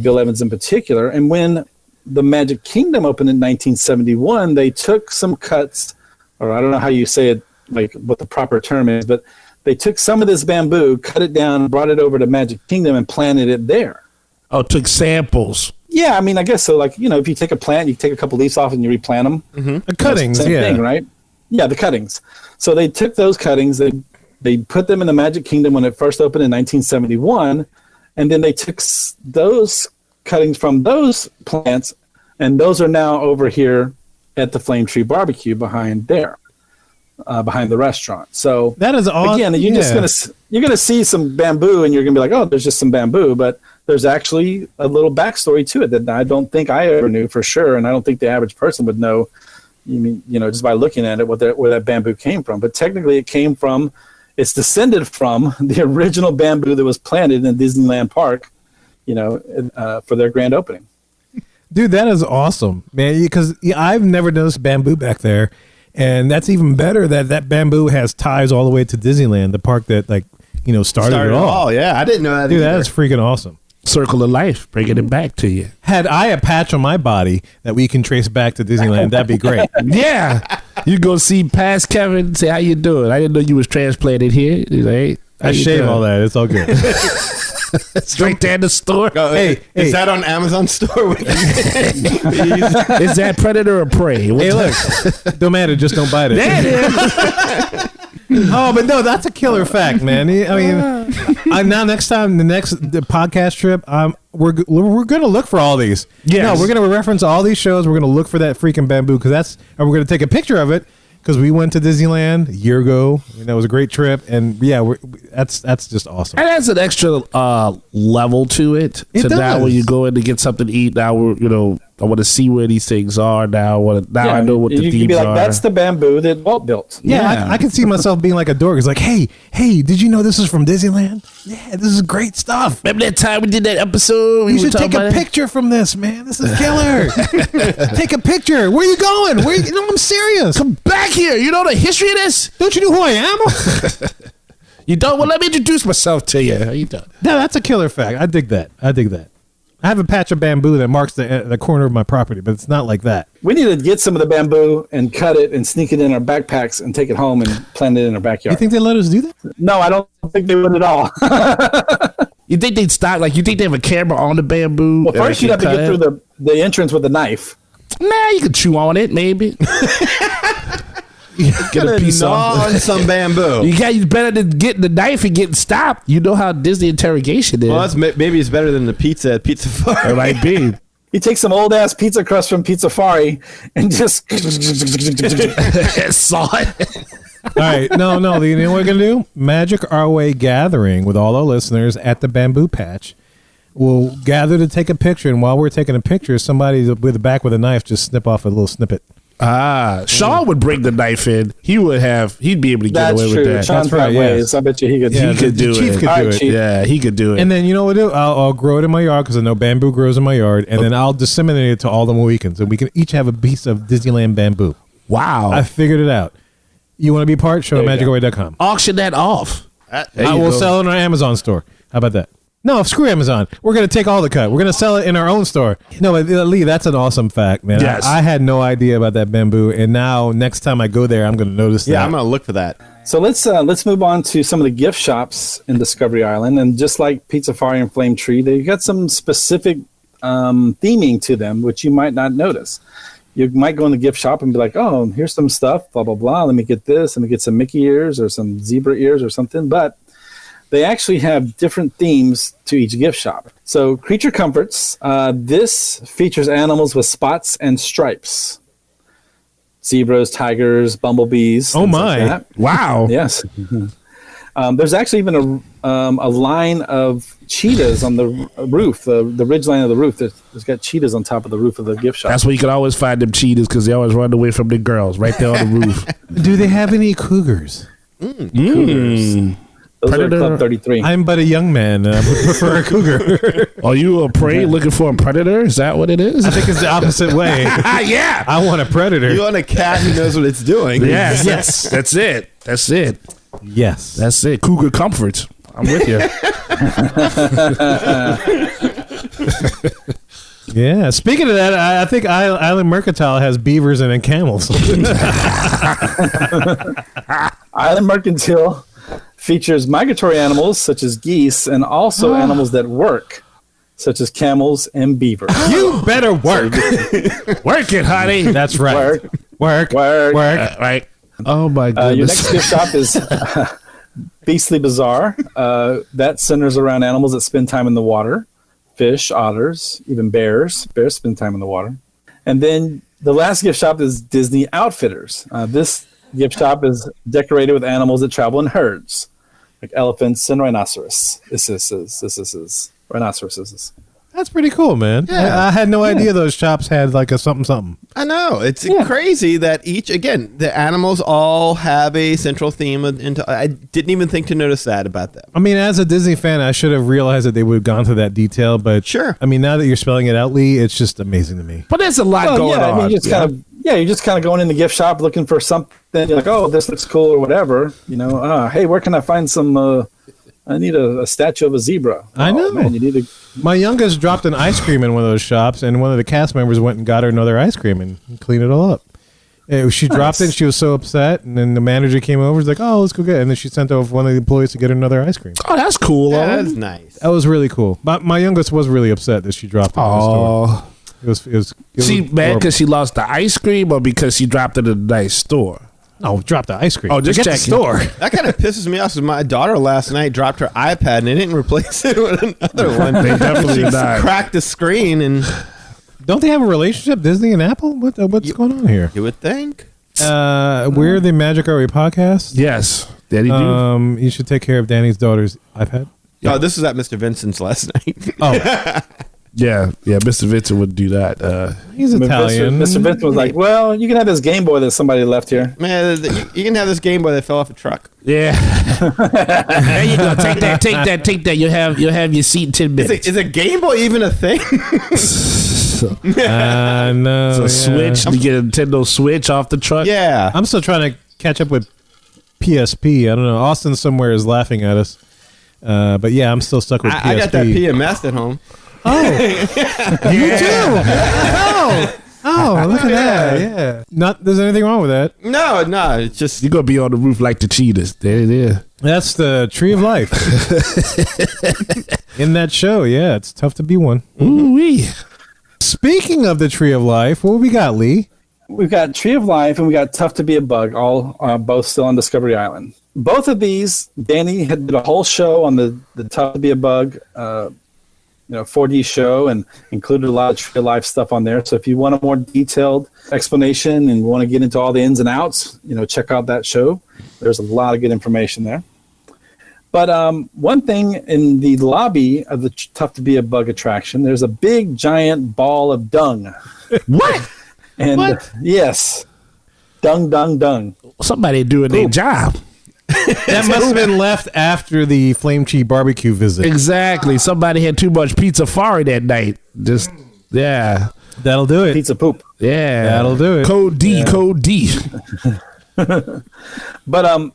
Bill Evans in particular. And when the Magic Kingdom opened in 1971, they took some cuts, or I don't know how you say it, like what the proper term is, but they took some of this bamboo, cut it down, brought it over to Magic Kingdom and planted it there. Oh, took samples. Yeah, I mean, I guess so. Like, if you take a plant, you take a couple leaves off and you replant them. Mm-hmm. The cuttings, same thing, right? Yeah, the cuttings. So they took those cuttings, they put them in the Magic Kingdom when it first opened in 1971, and then they took those cuttings from those plants, and those are now over here at the Flame Tree Barbecue behind there, behind the restaurant. So that is awesome. Again, you're gonna see some bamboo, and you're gonna be like, oh, there's just some bamboo, but there's actually a little backstory to it that I don't think I ever knew for sure, and I don't think the average person would know. Just by looking at it, where that bamboo came from. But technically, it's descended from the original bamboo that was planted in Disneyland Park, for their grand opening. Dude, that is awesome, man. Because I've never noticed bamboo back there, and that's even better that bamboo has ties all the way to Disneyland, the park that started it all. Yeah, I didn't know that. Dude, either. that is freaking awesome. Circle of life, bringing it back to you. Had I a patch on my body that we can trace back to Disneyland, that'd be great. Yeah, you go see past Kevin, say how you doing. I didn't know you was transplanted here. He's like, hey, I shave all that. It's all good. Straight down the store. Hey, is that on Amazon store? Is that predator or prey? Hey, look, don't matter. Just don't bite it. There it is. Oh, but no, that's a killer fact, man. I mean, now next time, the podcast trip, we're gonna look for all these. Yes. No, we're gonna reference all these shows. We're gonna look for that freaking bamboo and we're gonna take a picture of it because we went to Disneyland a year ago. It was a great trip, and yeah, that's just awesome. And that's an extra level to it. It Now does. when you go in to get something to eat, now I want to see where these things are. Now I know what the you themes could be like, are. that's the bamboo that Walt built. Yeah, I can see myself being like a dork. It's like, hey, did you know this is from Disneyland? Yeah, this is great stuff. Remember that time we did that episode? You should take a picture from this, man. This is killer. Take a picture. Where are you going? No, I'm serious. Come back here. You know the history of this? Don't you know who I am? You don't? Well, let me introduce myself to you. How you doing? No, that's a killer fact. I dig that. I have a patch of bamboo that marks the corner of my property, but it's not like that. We need to get some of the bamboo and cut it and sneak it in our backpacks and take it home and plant it in our backyard. You think they let us do that? No, I don't think they would at all. You think they'd stop? Like, you think they have a camera on the bamboo? Well, first you'd have to get through the entrance with a knife. Nah, you could chew on it, maybe. Get a piece on some bamboo. You better than getting the knife and getting stopped. You know how Disney interrogation is. Well, maybe it's better than the pizza at Pizza Safari. It might be. You take some old ass pizza crust from Pizza Safari and just Saw it. All right. No. You know what we're going to do? Magic Our Way gathering with all our listeners at the bamboo patch. We'll gather to take a picture, and while we're taking a picture, somebody with the back with a knife just snip off a little snippet. Sean would bring the knife in. He'd be able to get away with that. Sean's That's right, got ways. yes. I bet you he could. Yeah, He could do the Chief it. could All do right, it. Chief. Yeah, he could do it. And then you know what I'll do? I'll grow it in my yard because I know bamboo grows in my yard, and then I'll disseminate it to all the Mohicans, and we can each have a piece of Disneyland bamboo. Wow. I figured it out. You want to be part? Show at magicaway.com. Auction that off. I will sell it in our Amazon store. How about that? No, screw Amazon. We're going to take all the cut. We're going to sell it in our own store. No, but Lee, that's an awesome fact, man. Yes. I had no idea about that bamboo, and now next time I go there, I'm going to notice that. Yeah, I'm going to look for that. So let's move on to some of the gift shops in Discovery Island, and just like Pizza Safari and Flame Tree, they've got some specific theming to them, which you might not notice. You might go in the gift shop and be like, "Oh, here's some stuff, blah blah blah. Let me get this. Let me get some Mickey ears or some zebra ears or something." But they actually have different themes to each gift shop. So Creature Comforts, this features animals with spots and stripes. Zebras, tigers, bumblebees. Oh my! Like that. Wow. Yes. There's actually even a line of cheetahs on the roof, the ridge line of the roof. There's got cheetahs on top of the roof of the gift shop. That's where you can always find them cheaters because they always run away from the girls right there on the roof. Do they have any cougars? Cougars. Those Predator. are Club 33. I'm but a young man. I would prefer a cougar. Are you a prey looking for a predator? Is that what it is? I think it's the opposite way. Yeah. I want a predator. You want a cat who knows what it's doing. Yes. Yes. That's it. That's it. Yes. That's it. Cougar comforts. I'm with you. Yeah. Speaking of that, I think Island Mercantile has beavers and camels. Island Mercantile features migratory animals such as geese and also animals that work, such as camels and beavers. You better work. Work it, honey. That's right. Work. Right. Oh my goodness. Your next gift shop is Beastly Bazaar. That centers around animals that spend time in the water. Fish, otters, even bears. Bears spend time in the water. And then the last gift shop is Disney Outfitters. This gift shop is decorated with animals that travel in herds, like elephants and rhinoceros. Rhinoceroses. That's pretty cool, man. Yeah. I had no idea those shops had like a something. I know. It's crazy that the animals all have a central theme. I didn't even think to notice that about them. I mean, as a Disney fan, I should have realized that they would have gone to that detail, but sure. I mean, now that you're spelling it out, Lee, it's just amazing to me. But there's a lot going on. I mean, you're just kind of going in the gift shop looking for something. You're like, oh, this looks cool or whatever. You know, hey, where can I find some? I need a statue of a zebra. I know. Man, you need My youngest dropped an ice cream in one of those shops, and one of the cast members went and got her another ice cream and cleaned it all up. She dropped it, and she was so upset, and then the manager came over. He's like, "Oh, let's go get it." And then she sent over one of the employees to get her another ice cream. Oh, that's cool. Yeah, that's nice. That was really cool. But my youngest was really upset that she dropped it in the store. It was she mad because she lost the ice cream, or because she dropped it in a nice store? No, dropped the ice cream. Oh, just check the store. That kind of pisses me off because my daughter last night dropped her iPad and they didn't replace it with another one. They definitely she died. Cracked the screen and. Don't they have a relationship, Disney and Apple? What's going on here? You would think. We're the Magic Our Way podcast. Yes, Daddy do. You should take care of Danny's daughter's iPad. Oh, this was at Mr. Vincent's last night. Oh. Yeah, Mr. Vincent would do that. He's Italian. Mr. Vincent was like, well, you can have this Game Boy that somebody left here. Man, you can have this Game Boy that fell off a truck. Yeah. There you go. Take that. You'll have your seat in 10 minutes. Is a Game Boy even a thing? No. It's a Switch. You get a Nintendo Switch off the truck. Yeah. I'm still trying to catch up with PSP. I don't know. Austin somewhere is laughing at us. But yeah, I'm still stuck with PSP. I got that PMS at home. Oh, you too. Oh, look at that. Yeah. Not there's anything wrong with that. No, it's just you're gonna be on the roof like the cheetahs. There it is. That's the tree of life. In that show, yeah, it's tough to be one. Ooh-wee. Speaking of the tree of life, what we got, Lee? We've got Tree of Life and we got Tough to Be a Bug, all both still on Discovery Island. Both of these, Danny had did a whole show on the Tough to Be a Bug 4D show and included a lot of Tree of Life stuff on there. So if you want a more detailed explanation and want to get into all the ins and outs, check out that show. There's a lot of good information there. But one thing in the lobby of the Tough to Be a Bug attraction, there's a big giant ball of dung. What? And what? Yes. Dung. Somebody doing their job. That must have been left after the Flame Cheese barbecue visit. Exactly. Somebody had too much pizza fari that night. Just, yeah. That'll do it. Pizza poop. Yeah. That'll do it. Code D. Yeah. Code D. But and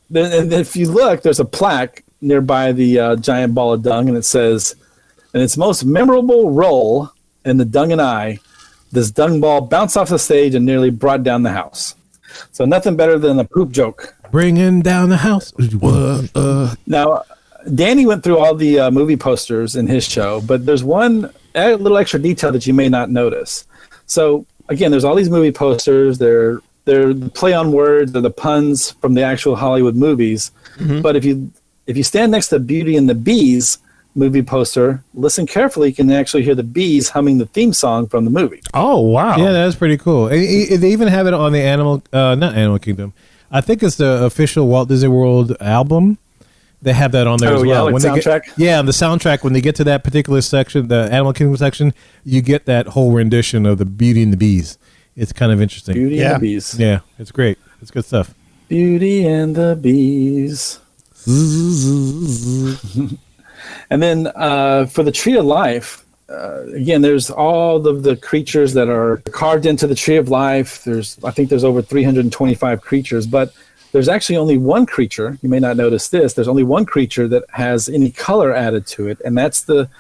if you look, there's a plaque nearby the giant ball of dung, and it says, "In its most memorable role in The Dung and I, this dung ball bounced off the stage and nearly brought down the house." So nothing better than a poop joke. Bringing down the house. Now, Danny went through all the movie posters in his show, but there's one little extra detail that you may not notice. So again, there's all these movie posters. They're the play on words, they're the puns from the actual Hollywood movies. Mm-hmm. But if you stand next to Beauty and the Bees movie poster, listen carefully, you can actually hear the bees humming the theme song from the movie. Oh, wow. Yeah, that's pretty cool. They even have it on the not Animal Kingdom. I think it's the official Walt Disney World album. They have that on there as well. Like when soundtrack? The soundtrack, when they get to that particular section, the Animal Kingdom section, you get that whole rendition of the Beauty and the Bees. It's kind of interesting. Beauty and the Bees. Yeah, it's great. It's good stuff. Beauty and the Bees. And then for the Tree of Life, again, there's all of the creatures that are carved into the Tree of Life. I think there's over 325 creatures, but there's actually only one creature. You may not notice this. There's only one creature that has any color added to it, and that's the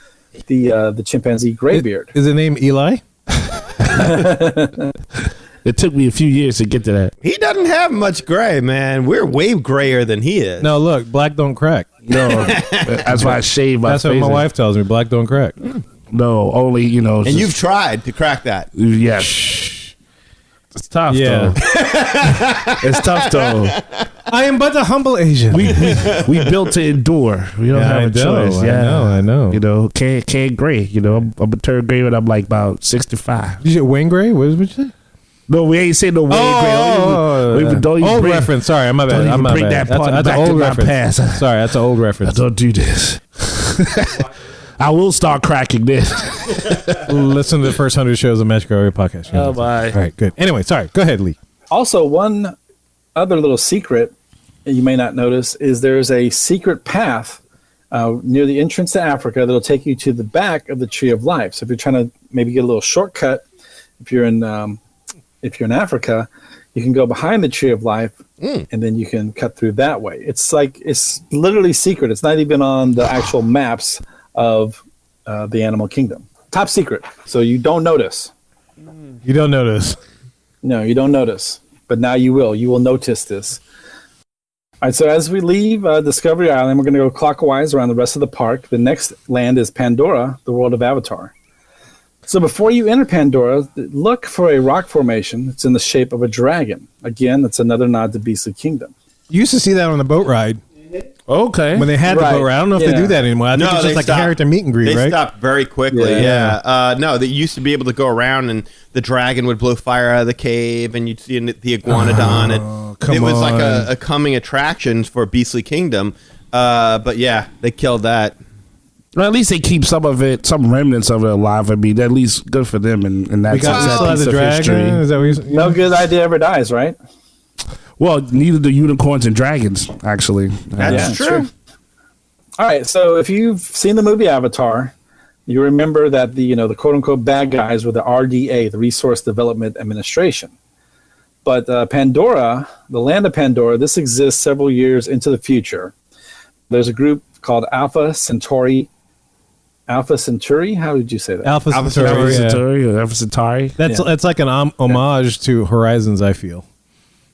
chimpanzee graybeard. Is it named Eli? It took me a few years to get to that. He doesn't have much gray, man. We're way grayer than he is. No, look, black don't crack. No, that's why I shave my face. That's what my wife tells me. Black don't crack. No, only, And you've tried to crack that. Yes. It's tough, Yeah. though. It's tough, though. I am but a humble Asian. We built to endure. We don't have a choice. I know. Can't gray. I'm a turn gray when I'm like about 65. Did you Wayne Gray? What did you say? No, we ain't saying no Wayne Gray. Don't even old bring, reference. Sorry, I'm my bad. Don't even I'm bring that part that's back an to old my reference. past. Sorry, that's an old reference. Don't do this. I will start cracking this. Listen to the first 100 shows of Magic Our Way podcast. Oh, bye. All right, good. Anyway, sorry. Go ahead, Lee. Also, one other little secret you may not notice is there's a secret path near the entrance to Africa that'll take you to the back of the Tree of Life. So if you're trying to maybe get a little shortcut, if you're in Africa, you can go behind the Tree of Life, and then you can cut through that way. It's literally secret. It's not even on the actual maps of the animal kingdom. Top secret. So you don't notice. You don't notice. No, you don't notice. But now you will. You will notice this. All right, so as we leave Discovery Island, we're going to go clockwise around the rest of the park. The next land is Pandora, the world of Avatar. So before you enter Pandora, look for a rock formation. It's in the shape of a dragon. Again, that's another nod to Beastly Kingdom. You used to see that on the boat ride. Okay. When they had the boat ride. I don't know if they do that anymore. I think it's just like a character meet and greet, they right? They stopped very quickly, yeah. No, they used to be able to go around and the dragon would blow fire out of the cave and you'd see the iguanodon. It was like a coming attraction for Beastly Kingdom. But yeah, they killed that. Well, at least they keep some of it, some remnants of it alive. I mean, at least good for them in that piece of history. Is that what no good idea ever dies, right? Well, neither do unicorns and dragons, actually. That's true. All right, so if you've seen the movie Avatar, you remember that the quote unquote bad guys were the RDA, the Resource Development Administration. But Pandora, the land of Pandora, this exists several years into the future. There's a group called Alpha Centauri. Alpha Centauri? How did you say that? Alpha Centauri. Alpha Centauri. That's like an homage to Horizons, I feel.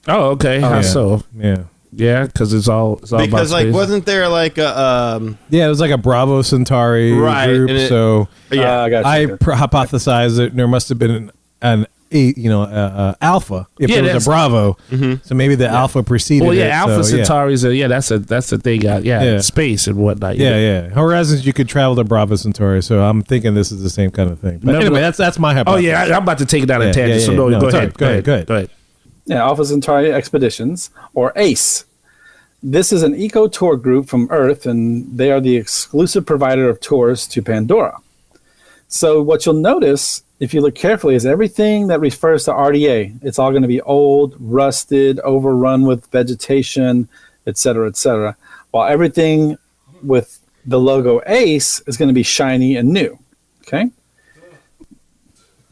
Oh, okay. How so? Yeah. Yeah, because it's all because about space. wasn't there like a it was like a Bravo Centauri group. So I hypothesized that there must have been an Alpha if there was a Bravo. So maybe the Alpha preceded. Well, it, Alpha Centauri's that's a thing. Space and whatnot. Yeah. Horizons, you could travel to Bravo Centauri. So I'm thinking this is the same kind of thing. But anyway, that's my hypothesis. Oh yeah, I'm about to take it down a tangent. So go ahead. Yeah, Alpha Centauri Expeditions, or ACE. This is an eco tour group from Earth, and they are the exclusive provider of tours to Pandora. So what you'll notice, if you look carefully, is everything that refers to RDA. It's all going to be old, rusted, overrun with vegetation, et cetera, while everything with the logo ACE is going to be shiny and new. Okay?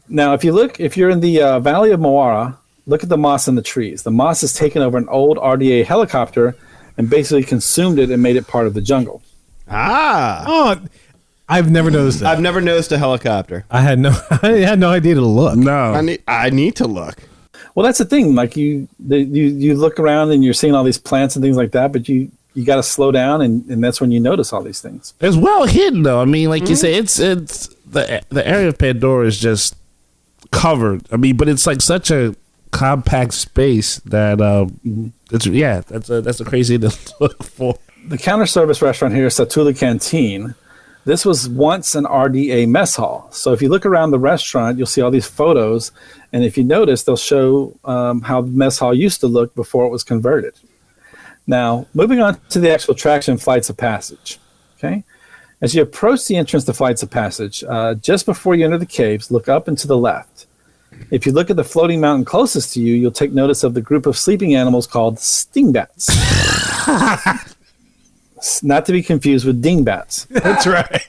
Now, if you're in the Valley of Moara, look at the moss in the trees. The moss has taken over an old RDA helicopter and basically consumed it and made it part of the jungle. Oh, I've never noticed that. I've never noticed a helicopter. I had no idea to look. No, I need to look. Well, that's the thing. Like you look around and you're seeing all these plants and things like that, but you got to slow down, and that's when you notice all these things. It's well hidden, though. I mean, like you say, it's the area of Pandora is just covered. I mean, but it's like such a compact space that that's a crazy to look for. The counter service restaurant here is Satula Canteen. This was once an RDA mess hall. So if you look around the restaurant, you'll see all these photos, and if you notice, they'll show how the mess hall used to look before it was converted. Now, moving on to the actual attraction, Flights of Passage. Okay, as you approach the entrance to Flights of Passage, just before you enter the caves, look up and to the left. If you look at the floating mountain closest to you, you'll take notice of the group of sleeping animals called stingbats. Not to be confused with dingbats. That's right.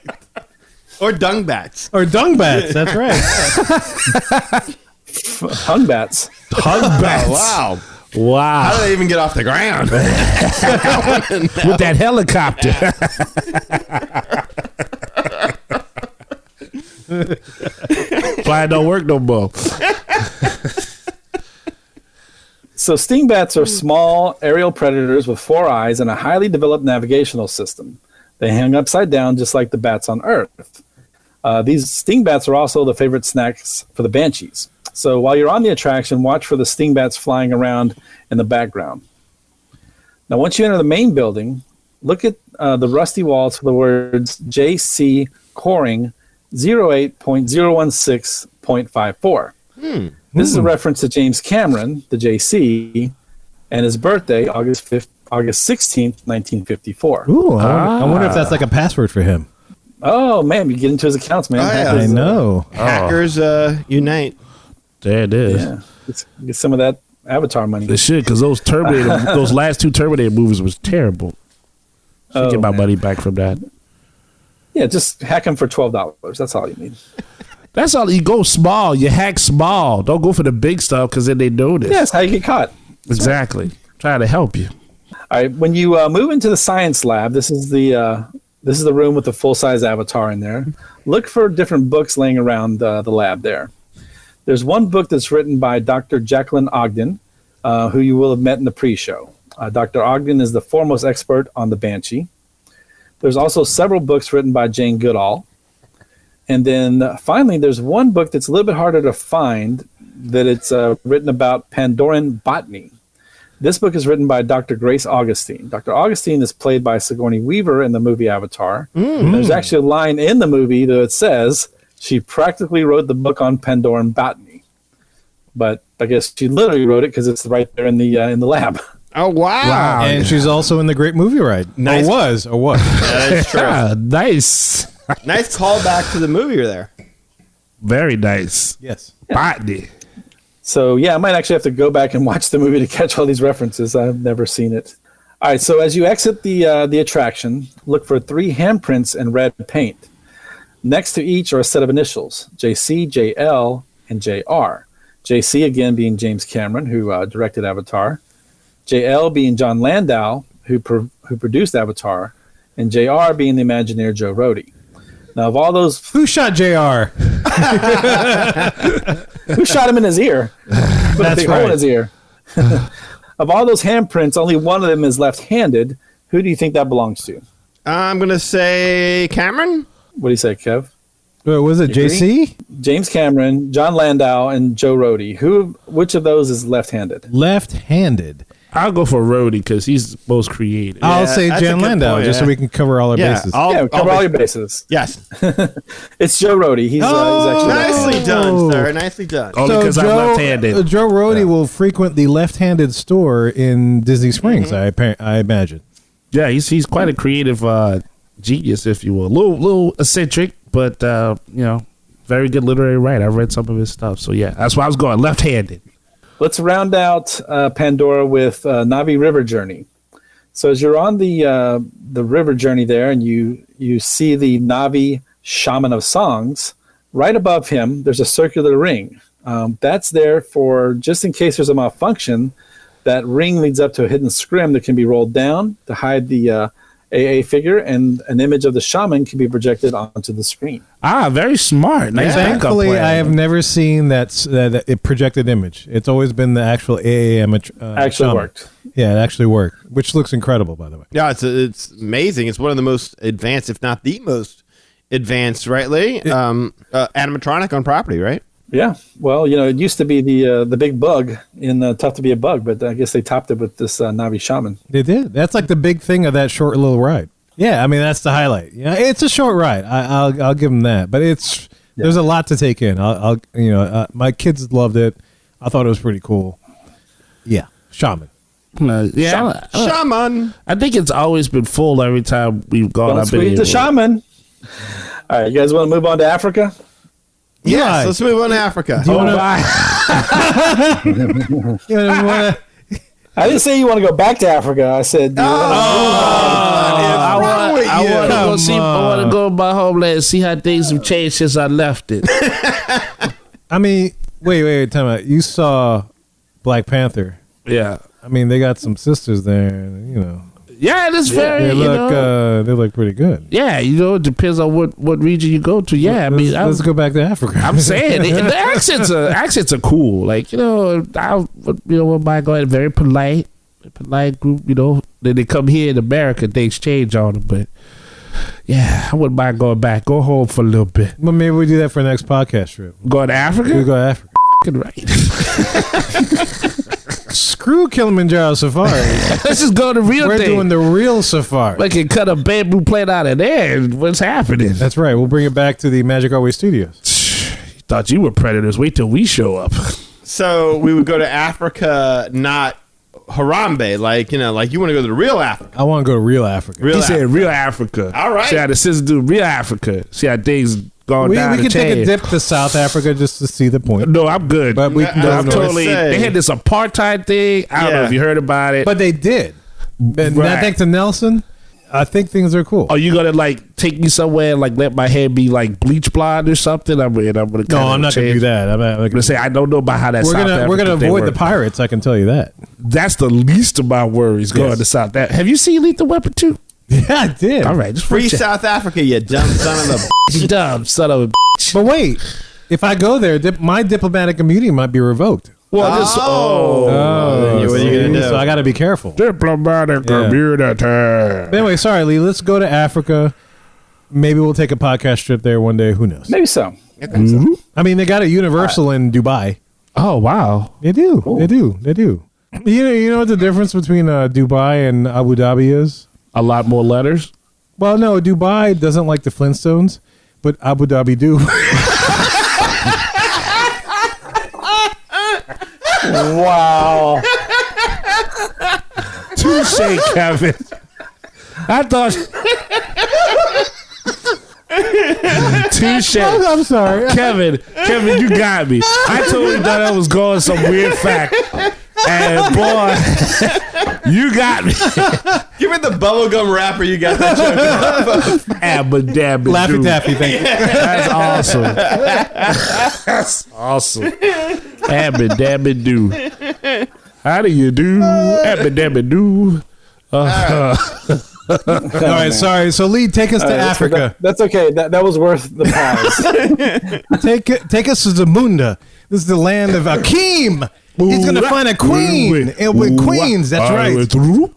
Or dungbats. That's right. Hungbats. Wow. Wow. How did they even get off the ground? With that helicopter. Flying don't work no more. So stingbats are small aerial predators with 4 eyes and a highly developed navigational system. They hang upside down just like the bats on Earth. These stingbats are also the favorite snacks for the banshees. So while you're on the attraction, watch for the stingbats flying around in the background. Now, once you enter the main building, look at the rusty walls for the words JC Coring 08.016.54. This is a reference to James Cameron, the JC, and his birthday, August 16th, 1954. Ooh, I wonder if that's like a password for him. Oh man, you get into his accounts, man. Oh, yeah. Hackers, I know. Hackers unite. There it is. Yeah, get some of that Avatar money. They should, because those Terminator, those last 2 Terminator movies was terrible. Should get my money back from that. Yeah, just hack them for $12. That's all you need. That's all. You go small. You hack small. Don't go for the big stuff, because then they notice. Yeah, that's how you get caught. Exactly. Trying to help you. All right, when you move into the science lab, this is the room with the full-size Avatar in there. Look for different books laying around the lab there. There's one book that's written by Dr. Jacqueline Ogden, who you will have met in the pre-show. Dr. Ogden is the foremost expert on the Banshee. There's also several books written by Jane Goodall. And then finally, there's one book that's a little bit harder to find, that it's written about Pandoran botany. This book is written by Dr. Grace Augustine. Dr. Augustine is played by Sigourney Weaver in the movie Avatar. There's actually a line in the movie that says she practically wrote the book on Pandoran botany. But I guess she literally wrote it because it's right there in the lab. Oh, wow. And she's also in the Great Movie Ride. Nice. Or was. Yeah, that's true. Nice. Nice callback to the movie there. Very nice. Yes. Botany. So, yeah, I might actually have to go back and watch the movie to catch all these references. I've never seen it. All right, so as you exit the attraction, look for 3 handprints in red paint. Next to each are a set of initials, JC, JL, and JR. JC, again, being James Cameron, who directed Avatar. JL being John Landau, who produced Avatar. And JR being the Imagineer Joe Rohde. Now, of all those... Who shot JR? Who shot him in his ear? Put a big hole in his ear. Of all those handprints, only one of them is left-handed. Who do you think that belongs to? I'm going to say Cameron. What do you say, Kev? Was it JC? James Cameron, John Landau, and Joe Rohde. Which of those is left-handed? Left-handed. I'll go for Rohde because he's most creative. I'll say that's a John good Landau, point, just so yeah. we can cover all our bases. Cover all your bases. Yes. It's Joe Rohde. He's actually Nicely done, sir. Nicely done. Only because I'm left-handed. Joe Rohde will frequent the left-handed store in Disney Springs, I imagine. Yeah, he's quite a creative genius, if you will. A little eccentric, but very good literary writer. I've read some of his stuff, so yeah, that's why I was going left-handed. Let's round out Pandora with Navi River Journey. So as you're on the river journey there, and you see the Navi Shaman of Songs, right above him, there's a circular ring. That's there for just in case there's a malfunction. That ring leads up to a hidden scrim that can be rolled down to hide the AA figure, and an image of the shaman can be projected onto the screen. Very smart. Nice backup Thankfully, plan. I have never seen that projected image. It's always been the actual AA image. Actually worked. Yeah, it actually worked, which looks incredible, by the way. Yeah, it's amazing. It's one of the most advanced, if not the most advanced, right, Lee? Animatronic on property, right? Yeah. Well, it used to be the big bug in Tough to Be a Bug, but I guess they topped it with this Navi Shaman. They did. That's like the big thing of that short little ride. Yeah, I mean that's the highlight. Yeah, it's a short ride. I'll give them that, but there's a lot to take in. My kids loved it. I thought it was pretty cool. Yeah, Shaman. Shaman. I think it's always been full every time we've gone. Don't squeeze the shaman. All right, you guys want to move on to Africa? Yes, let's move on to Africa. I didn't say you want to go back to Africa. I said, I want to go to my homeland and see how things have changed since I left it. I mean, wait, time out. You saw Black Panther. Yeah. I mean, they got some sisters there, Yeah, it's very. They look pretty good. Yeah, it depends on what region you go to. Yeah, let's go back to Africa. I'm saying the accents are cool. Like I wouldn't mind going. Very polite group. Then they come here in America, things change on them. But yeah, I wouldn't mind going back. Go home for a little bit. Well, maybe we do that for the next podcast trip. Going to Africa? We go to Africa. Right. Screw Kilimanjaro Safari. Let's just go to real We're thing. doing the real safari. We can cut a bamboo plate out of there. What's happening? That's right. We'll bring it back to the Magic Our Way Studios. You thought you were predators. Wait till we show up. So we would go to Africa, not Harambe, like you want to go to the real Africa. I want to go to real Africa. He said real Africa. All right. See how the sisters do real Africa. See how things going down. We the can take a chain. dip to South Africa just to see the point. No, I'm good. But we can go I'm north. totally. They had this apartheid thing. I don't know if you heard about it. But they did. And Right. thanks to Nelson, I think things are cool. Are you gonna like take me somewhere and like let my hair be like bleach blonde or something? I'm gonna. No, I'm not going to do that. I'm gonna say I don't know about how that. we're gonna avoid the pirates. I can tell you that. That's the least of my worries going to South Africa. Have you seen Lethal Weapon 2? Yeah, I did. All right, just Free check. South Africa, you dumb son of a. You dumb son of a. But wait, if I go there, my diplomatic immunity might be revoked. Well, Then what are you gonna do? So I got to be careful. diplomatic immunity. But anyway, sorry, Lee. Let's go to Africa. Maybe we'll take a podcast trip there one day. Who knows? Maybe so. I mean, they got a Universal in Dubai. Oh wow! They do. They do. They do. You know what the difference between Dubai and Abu Dhabi is? A lot more letters. Well, no, Dubai doesn't like the Flintstones, but Abu Dhabi do. Wow. Touche, Kevin. I thought. Touche. I'm sorry. Kevin, you got me. I totally thought I was going some weird fact. And boy, you got me. Give me the bubblegum wrapper you got that joke off of. Abba-dabba-doo. Laffy Taffy, thank you. That's awesome. That's awesome. Abba-dabba-doo. How do you do? Abba-dabba-doo. All right, sorry. So, Lee, take us to Africa. That's okay. That was worth the pause. Take us to Zamunda. This is the land of Akeem. He's gonna find a queen with queens. That's right.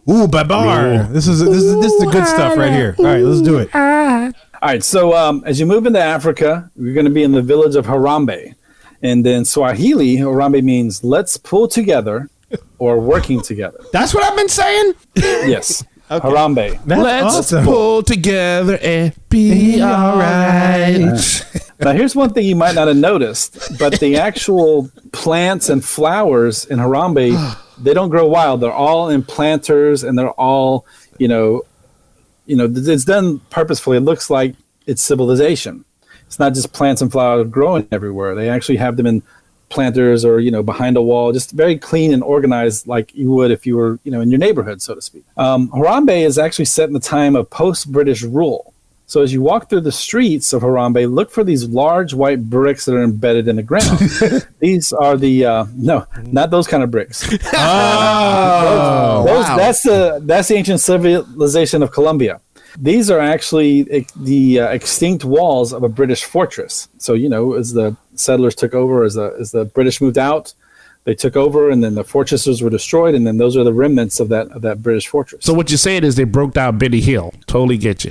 Ooh, Babar. This is the good stuff right here. All right, let's do it. All right. So as you move into Africa, you're going to be in the village of Harambe, and then Swahili, Harambe means "let's pull together" or "working together." That's what I've been saying. Yes. Okay. Harambe. Let's awesome. pull together and be all right. Now, here's one thing you might not have noticed, but the actual plants and flowers in Harambe, they don't grow wild. They're all in planters, and they're all, it's done purposefully. It looks like it's civilization. It's not just plants and flowers growing everywhere. They actually have them in planters or, behind a wall, just very clean and organized like you would if you were, in your neighborhood, so to speak. Harambe is actually set in the time of post-British rule. So as you walk through the streets of Harambe, look for these large white bricks that are embedded in the ground. These are the no, not those kind of bricks. Oh, wow. That's the ancient civilization of Colombia. These are actually the extinct walls of a British fortress. So as the settlers took over, as the British moved out, they took over, and then the fortresses were destroyed, and then those are the remnants of that British fortress. So what you're saying is they broke down Benny Hill. Totally get you.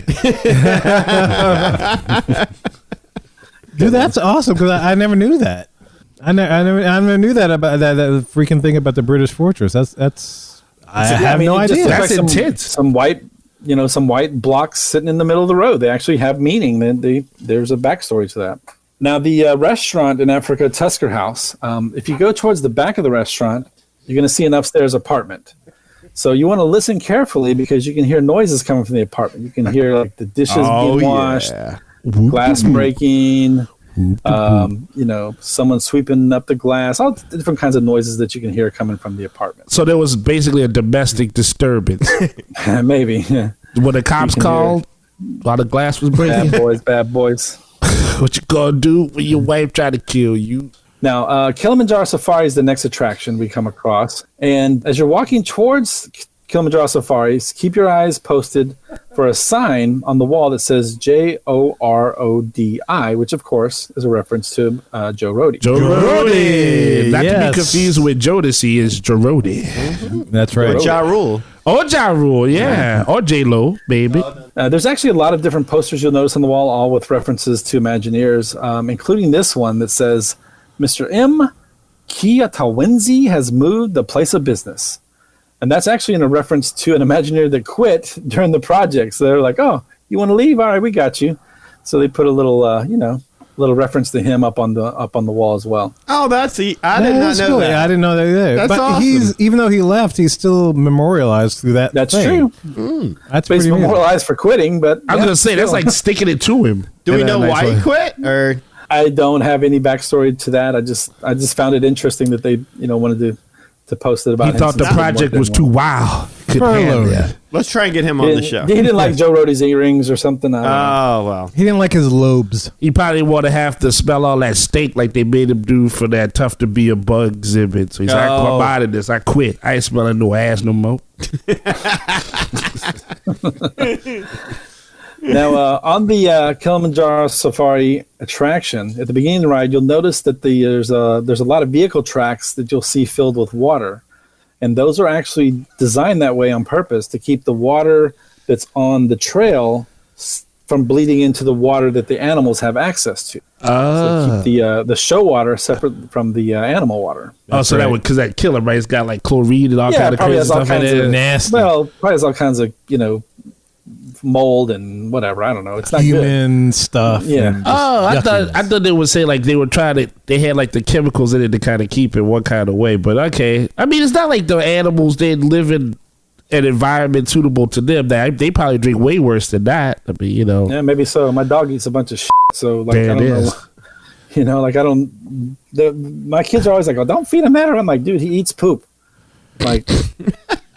dude, that's awesome because I never knew that. I never knew that about that freaking thing about the British fortress. I have no idea. That's intense. Some white blocks sitting in the middle of the road. They actually have meaning. There's a backstory to that. Now, the restaurant in Africa, Tusker House, if you go towards the back of the restaurant, you're going to see an upstairs apartment. So you want to listen carefully because you can hear noises coming from the apartment. You can hear like the dishes being washed, glass breaking, someone sweeping up the glass, all different kinds of noises that you can hear coming from the apartment. So there was basically a domestic disturbance. Maybe. When the cops called while the glass was breaking. Bad boys. What you gonna do when your wife try to kill you? Now, Kilimanjaro Safari is the next attraction we come across. And as you're walking towards Kilimanjaro Safaris, keep your eyes posted for a sign on the wall that says JORODI, which, of course, is a reference to Joe Rohde. Joe Rohde. Not to Yes. be confused with Jodeci is Joe Rohde. That's right. Ja Rule. Or Ja Rule, yeah. Or J-Lo, baby. There's actually a lot of different posters you'll notice on the wall, all with references to Imagineers, including this one that says, Mr. M. Kiatawenzi has moved the place of business. And that's actually in a reference to an Imagineer that quit during the project. So they're like, oh, you want to leave? All right, we got you. So they put a little little reference to him up on the wall as well. Oh, I did not know cool. that. Yeah, I didn't know that either. That's but awesome. even though he left, he's still memorialized through that. That's thing. true. That's But he's pretty amazing. memorialized for quitting. But I was gonna say that's still. like sticking it to him. Do we in a know nice why way. he quit? Or I don't have any backstory to that. I just found it interesting that they wanted to post it about He him thought the since it project worked was in too one. wild. Couldn't handle it. let's try and get him on the show. He didn't like Joe Rody's earrings or something. I don't know. Oh, well. He didn't like his lobes. He probably want to have to smell all that steak like they made him do for that Tough to Be a Bug exhibit. So he's like, I'm out of this. I quit. I ain't smelling no ass no more. Now, on the Kilimanjaro Safari attraction, at the beginning of the ride, you'll notice that there's a lot of vehicle tracks that you'll see filled with water. And those are actually designed that way on purpose to keep the water that's on the trail from bleeding into the water that the animals have access to. So keep the show water separate from the animal water. So that would, because that killer, right? It's got like chlorine and all kind of probably crazy has all stuff in kinds it. of Nasty. Well, probably has all kinds of mold and whatever. I don't know. It's not good. Human stuff. Yeah. and just I thought they would say like they were trying to, they had like the chemicals in it to kind of keep it one kind of way. But okay, I mean, it's not like the animals they live in an environment suitable to them. That they probably drink way worse than that. I mean, Yeah, maybe so. My dog eats a bunch of shit, so like There I it don't is. know. Like I don't. My kids are always like, "Oh, don't feed him that." I'm like, "Dude, he eats poop." Like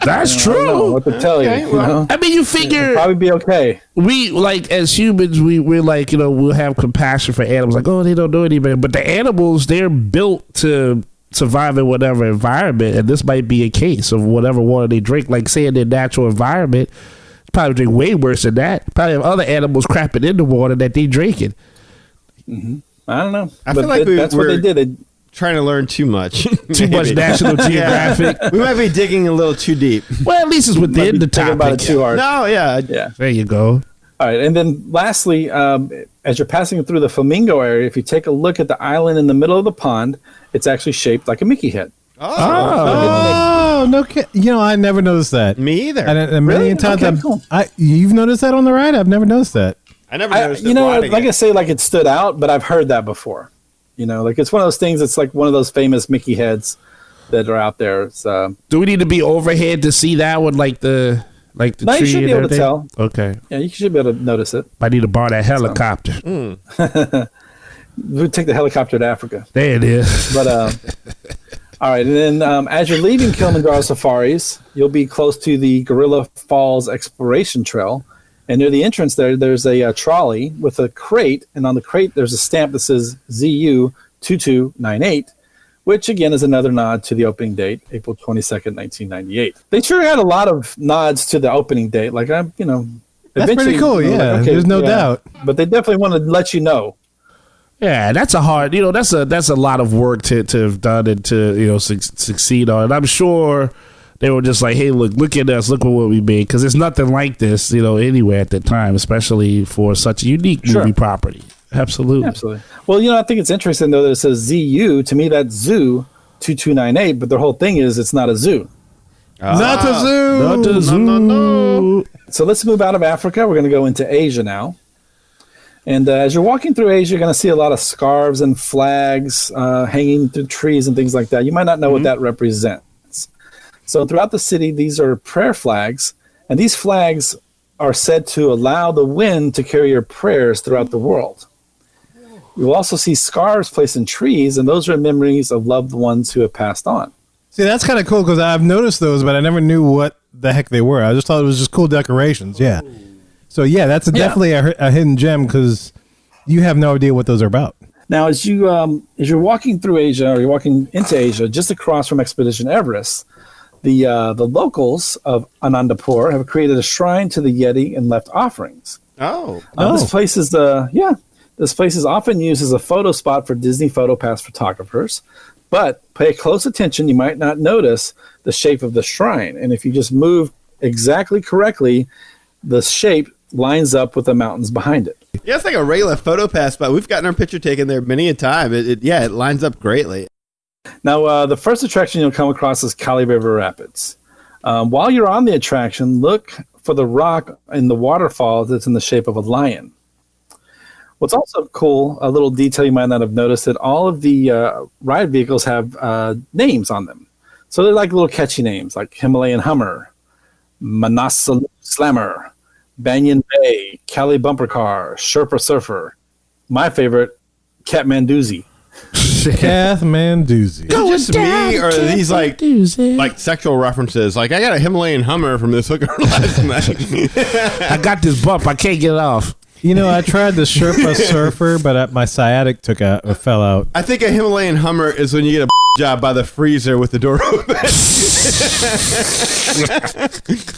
that's I don't know true. what to tell you. You know? I mean, you It'll figure probably be okay. we like as humans, we're like we'll have compassion for animals. Like, oh, they don't know anything, but the animals they're built to survive in whatever environment, and this might be a case of whatever water they drink. Like, say in their natural environment, probably drink way worse than that. Probably have other animals crapping in the water that they drinking. I don't know. I But feel like that's what they did. They, trying to learn too much. Too much Maybe. National Geographic. We might be digging a little too deep. Well, at least it's within the thinking topic. about it too hard. No, yeah. Yeah. There you go. All right, and then lastly, as you're passing through the flamingo area, if you take a look at the island in the middle of the pond, it's actually shaped like a Mickey head. Oh, no kid. I never noticed that. Me either. And a million times, Okay, cool. you've noticed that on the ride? I've never noticed that. I never noticed it. Like I say, like it stood out, but I've heard that before. Like it's one of those things. It's like one of those famous Mickey heads that are out there. It's, Do we need to be overhead to see that one, like the No, tree? you should and be able to everything? tell. Okay, Yeah, you should be able to notice it. I need to borrow that helicopter. We'll take the helicopter to Africa. There it is. But all right, and then as you're leaving Kilimanjaro Safaris, you'll be close to the Gorilla Falls Exploration Trail, and near the entrance there's a trolley with a crate, and on the crate there's a stamp that says ZU 2298, which again is another nod to the opening date, April 22nd, 1998. They sure had a lot of nods to the opening date. Like That's eventually, pretty cool. like, Yeah, okay, there's no doubt. But they definitely want to let you know. Yeah, that's a hard. That's a lot of work to have done and to succeed on. And I'm sure they were just like, hey, look at us, look at what we made, because there's nothing like this, anywhere at the time, especially for such a unique movie property. Absolutely. Well, I think it's interesting though that it says ZU. To me, that's Zoo 2298, but the whole thing is it's not a zoo. Not a zoo. Not a zoo. No. So let's move out of Africa. We're going to go into Asia now. And as you're walking through Asia, you're going to see a lot of scarves and flags hanging through trees and things like that. You might not know what that represents. So throughout the city, these are prayer flags, and these flags are said to allow the wind to carry your prayers throughout the world. You'll also see scarves placed in trees, and those are memories of loved ones who have passed on. See, that's kind of cool because I've noticed those, but I never knew what the heck they were. I just thought it was just cool decorations. Yeah. So yeah, that's definitely a hidden gem because you have no idea what those are about. Now, as you're walking through Asia, or you're walking into Asia, just across from Expedition Everest, the locals of Anandapur have created a shrine to the Yeti and left offerings. This place is often used as a photo spot for Disney PhotoPass photographers. But pay close attention; you might not notice the shape of the shrine, and if you just move exactly correctly, the shape lines up with the mountains behind it. Yeah, it's like a regular photo pass, but we've gotten our picture taken there many a time. It lines up greatly. Now, the first attraction you'll come across is Cali River Rapids. While you're on the attraction, look for the rock in the waterfall that's in the shape of a lion. What's also cool, a little detail you might not have noticed, that all of the ride vehicles have names on them. So they're like little catchy names, like Himalayan Hummer, Manasa Slammer, Banyan Bay, Cali Bumper Car, Sherpa Surfer. My favorite, Kathmanduzi. Kathmanduzi. Is it just me, or are these like sexual references? Like, I got a Himalayan Hummer from this hooker last night. I got this bump. I can't get it off. You know, I tried the Sherpa Surfer, but my sciatic fell out. I think a Himalayan Hummer is when you get a job by the freezer with the door open.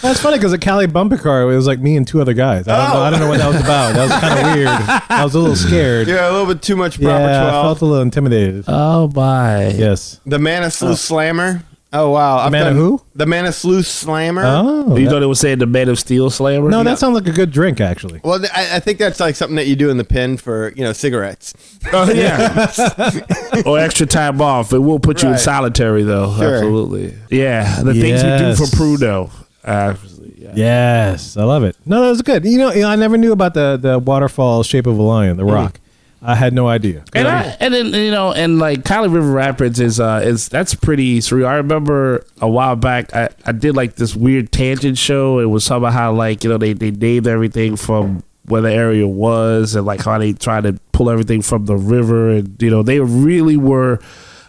That's funny because at Cali Bumper Car, it was like me and two other guys. I don't know what that was about. That was kind of weird. I was a little scared. Yeah, a little bit too much proper 12. I felt a little intimidated. Oh, my. Yes. The Manaslu Slammer. Oh, wow. Who? The Manaslu Slammer. Oh. You thought it was saying the Man of Steel Slammer? No, that sounds like a good drink, actually. Well, I think that's like something that you do in the pen for, cigarettes. Oh, yeah. Or extra time off. It will put you in solitary, though. Sure. Absolutely. Yeah. The things we do for Prudo. Yeah. Yes. I love it. No, that was good. You know, I never knew about the waterfall shape of a lion, the rock. I had no idea. And then like Cali River Rapids is that's pretty surreal. I remember a while back I did like this weird tangent show. It was somehow how like, they named everything from where the area was and like how they tried to pull everything from the river, and they really were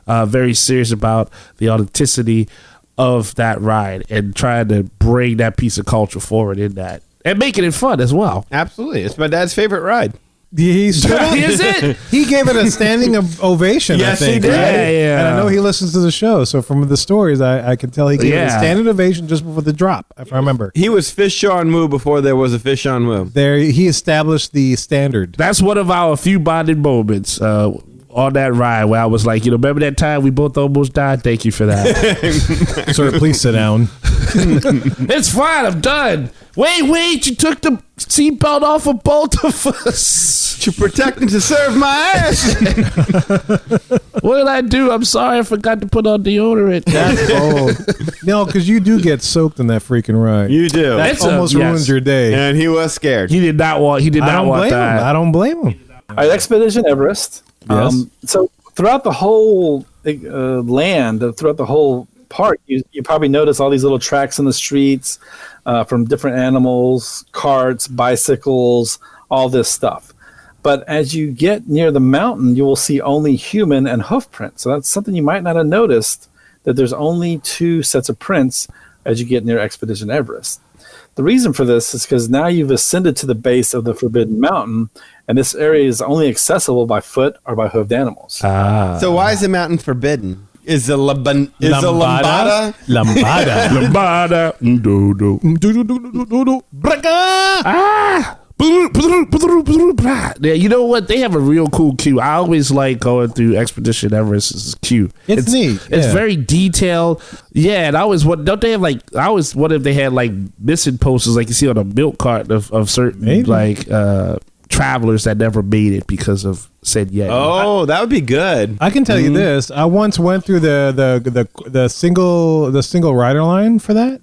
very serious about the authenticity of that ride and trying to bring that piece of culture forward in that and making it fun as well. Absolutely. It's my dad's favorite ride. He stood up. Is it? He gave it a standing ovation. Yes, I think, he did. right? Yeah. And I know he listens to the show, so from the stories, I can tell he gave it a standing ovation just before the drop, if I remember. He was Fish on Moo before there was a Fish on Moo. There, he established the standard. That's one of our few bonded moments on that ride where I was like, remember that time we both almost died? Thank you for that. Sir, please sit down. It's fine. I'm done. Wait. You took the seatbelt off of both of us. To protect and to serve my ass. What did I do? I'm sorry. I forgot to put on deodorant. That's bold. No, because you do get soaked in that freaking ride. You do. That almost ruins your day. And he was scared. He did not want that. I don't blame him. All right, Expedition Everest. Yes. So throughout the whole land, throughout the whole park, you probably notice all these little tracks in the streets from different animals, carts, bicycles, all this stuff. But as you get near the mountain, you will see only human and hoof prints. So that's something you might not have noticed, that there's only 2 sets of prints as you get near Expedition Everest. The reason for this is because now you've ascended to the base of the Forbidden Mountain, and this area is only accessible by foot or by hoofed animals. So why is the mountain forbidden? Is the Lambada? Lambada. Yeah, you know what? They have a real cool queue. I always like going through Expedition Everest's queue. It's neat. It's Yeah. very detailed. Yeah, and I always don't they have like? I always wonder if they had like missing posters like you see on a milk carton of certain travelers that never made it because of said yet. Oh, that would be good. I can tell you this. I once went through the single rider line for that,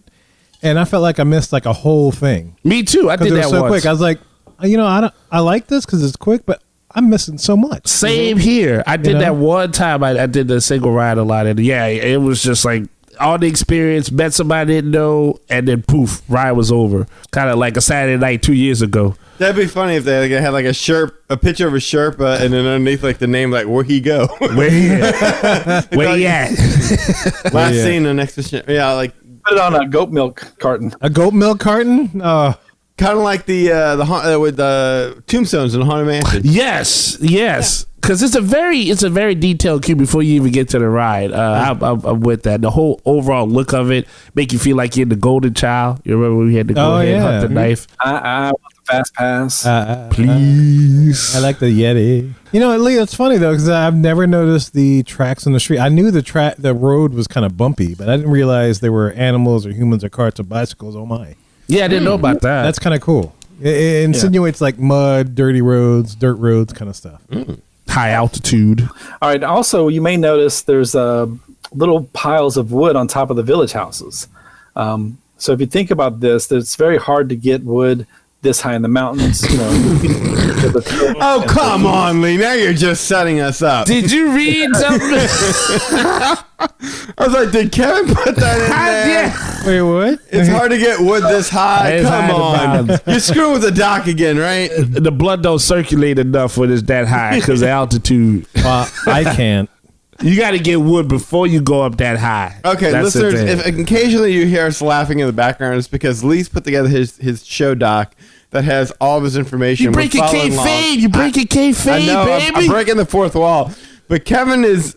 and I felt like I missed like a whole thing. Me too. I did It was that so once. quick. I was like, I like this because it's quick, but I'm missing so much. Same here. I did that one time. I did the single rider line, and yeah, it was just like all the experience. Met somebody I didn't know, and then poof, ride was over. Kind of like a Saturday night 2 years ago. That'd be funny if they had like a picture of a Sherpa, and then underneath like the name, like where he go, Where he at? Where he at? Last scene in Expedition. Yeah, like Put it on a goat milk carton. A goat milk carton? kind of like with the tombstones in the Haunted Mansion. Yes. Because it's a very detailed queue before you even get to the ride. I'm with that. The whole overall look of it make you feel like you're the golden child. You remember when we had to go ahead and hunt the knife? I want the fast pass. Please. I like the Yeti. You know, Lee, it's funny though because I've never noticed the tracks on the street. I knew the road was kind of bumpy, but I didn't realize there were animals or humans or carts or bicycles. Oh my! Yeah, I didn't know about that. That's kind of cool. It insinuates like mud, dirty roads, dirt roads, kind of stuff. High altitude. All right. Also, you may notice there's little piles of wood on top of the village houses. So if you think about this, it's very hard to get wood this high in the mountains. Oh, come on, Lee. Now you're just setting us up. Did you read something? I was like, did Kevin put that in there? Yeah. Wait, what? It's hard to get wood this high. It's Come high on. to You're screwing with the dock again, right? The blood don't circulate enough when it's that high because of altitude. I can't. You got to get wood before you go up that high. Okay, That's the listeners, thing. if occasionally you hear us laughing in the background, it's because Lee's put together his show doc that has all of his information. You breaking We're following along. kayfabe. You breaking kayfabe, I know, baby. I'm breaking the fourth wall. But Kevin is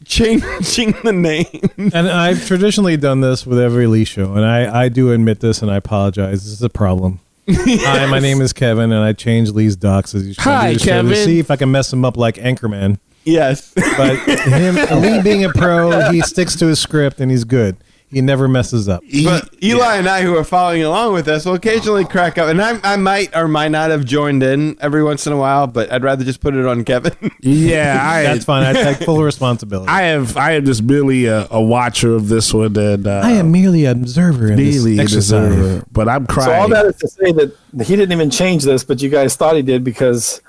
changing the name. And I've traditionally done this with every Lee show, and I do admit this, and I apologize. This is a problem. Hi, my name is Kevin, and I changed Lee's docs as usual. Hi, Kevin. To see if I can mess him up like Anchorman. Yes. But Lee being a pro, he sticks to his script, and he's good. He never messes up. But Eli and I, who are following along with us, will occasionally crack up. And I might or might not have joined in every once in a while, but I'd rather just put it on Kevin. Yeah, That's fine. I take full responsibility. I am just merely a watcher of this one, and I am merely an observer in merely this an exercise. observer, but I'm crying. So all that is to say that he didn't even change this, but you guys thought he did because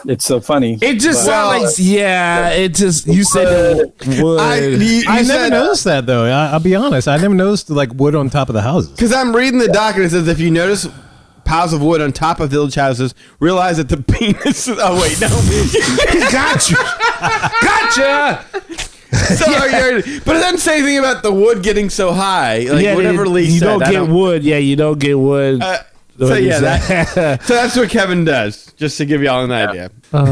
it's so funny. It just sounds like, it just, you said wood. I never noticed that, though. I'll be honest. I never noticed like wood on top of the houses. Because I'm reading the doc and it says if you notice piles of wood on top of village houses, realize that the penis. Oh wait, no. Got you. Gotcha. Sorry, but it doesn't say anything about the wood getting so high. Like whatever Lee you said. don't get wood. Yeah, you don't get wood. So yeah, so that's what Kevin does. Just to give y'all an idea. When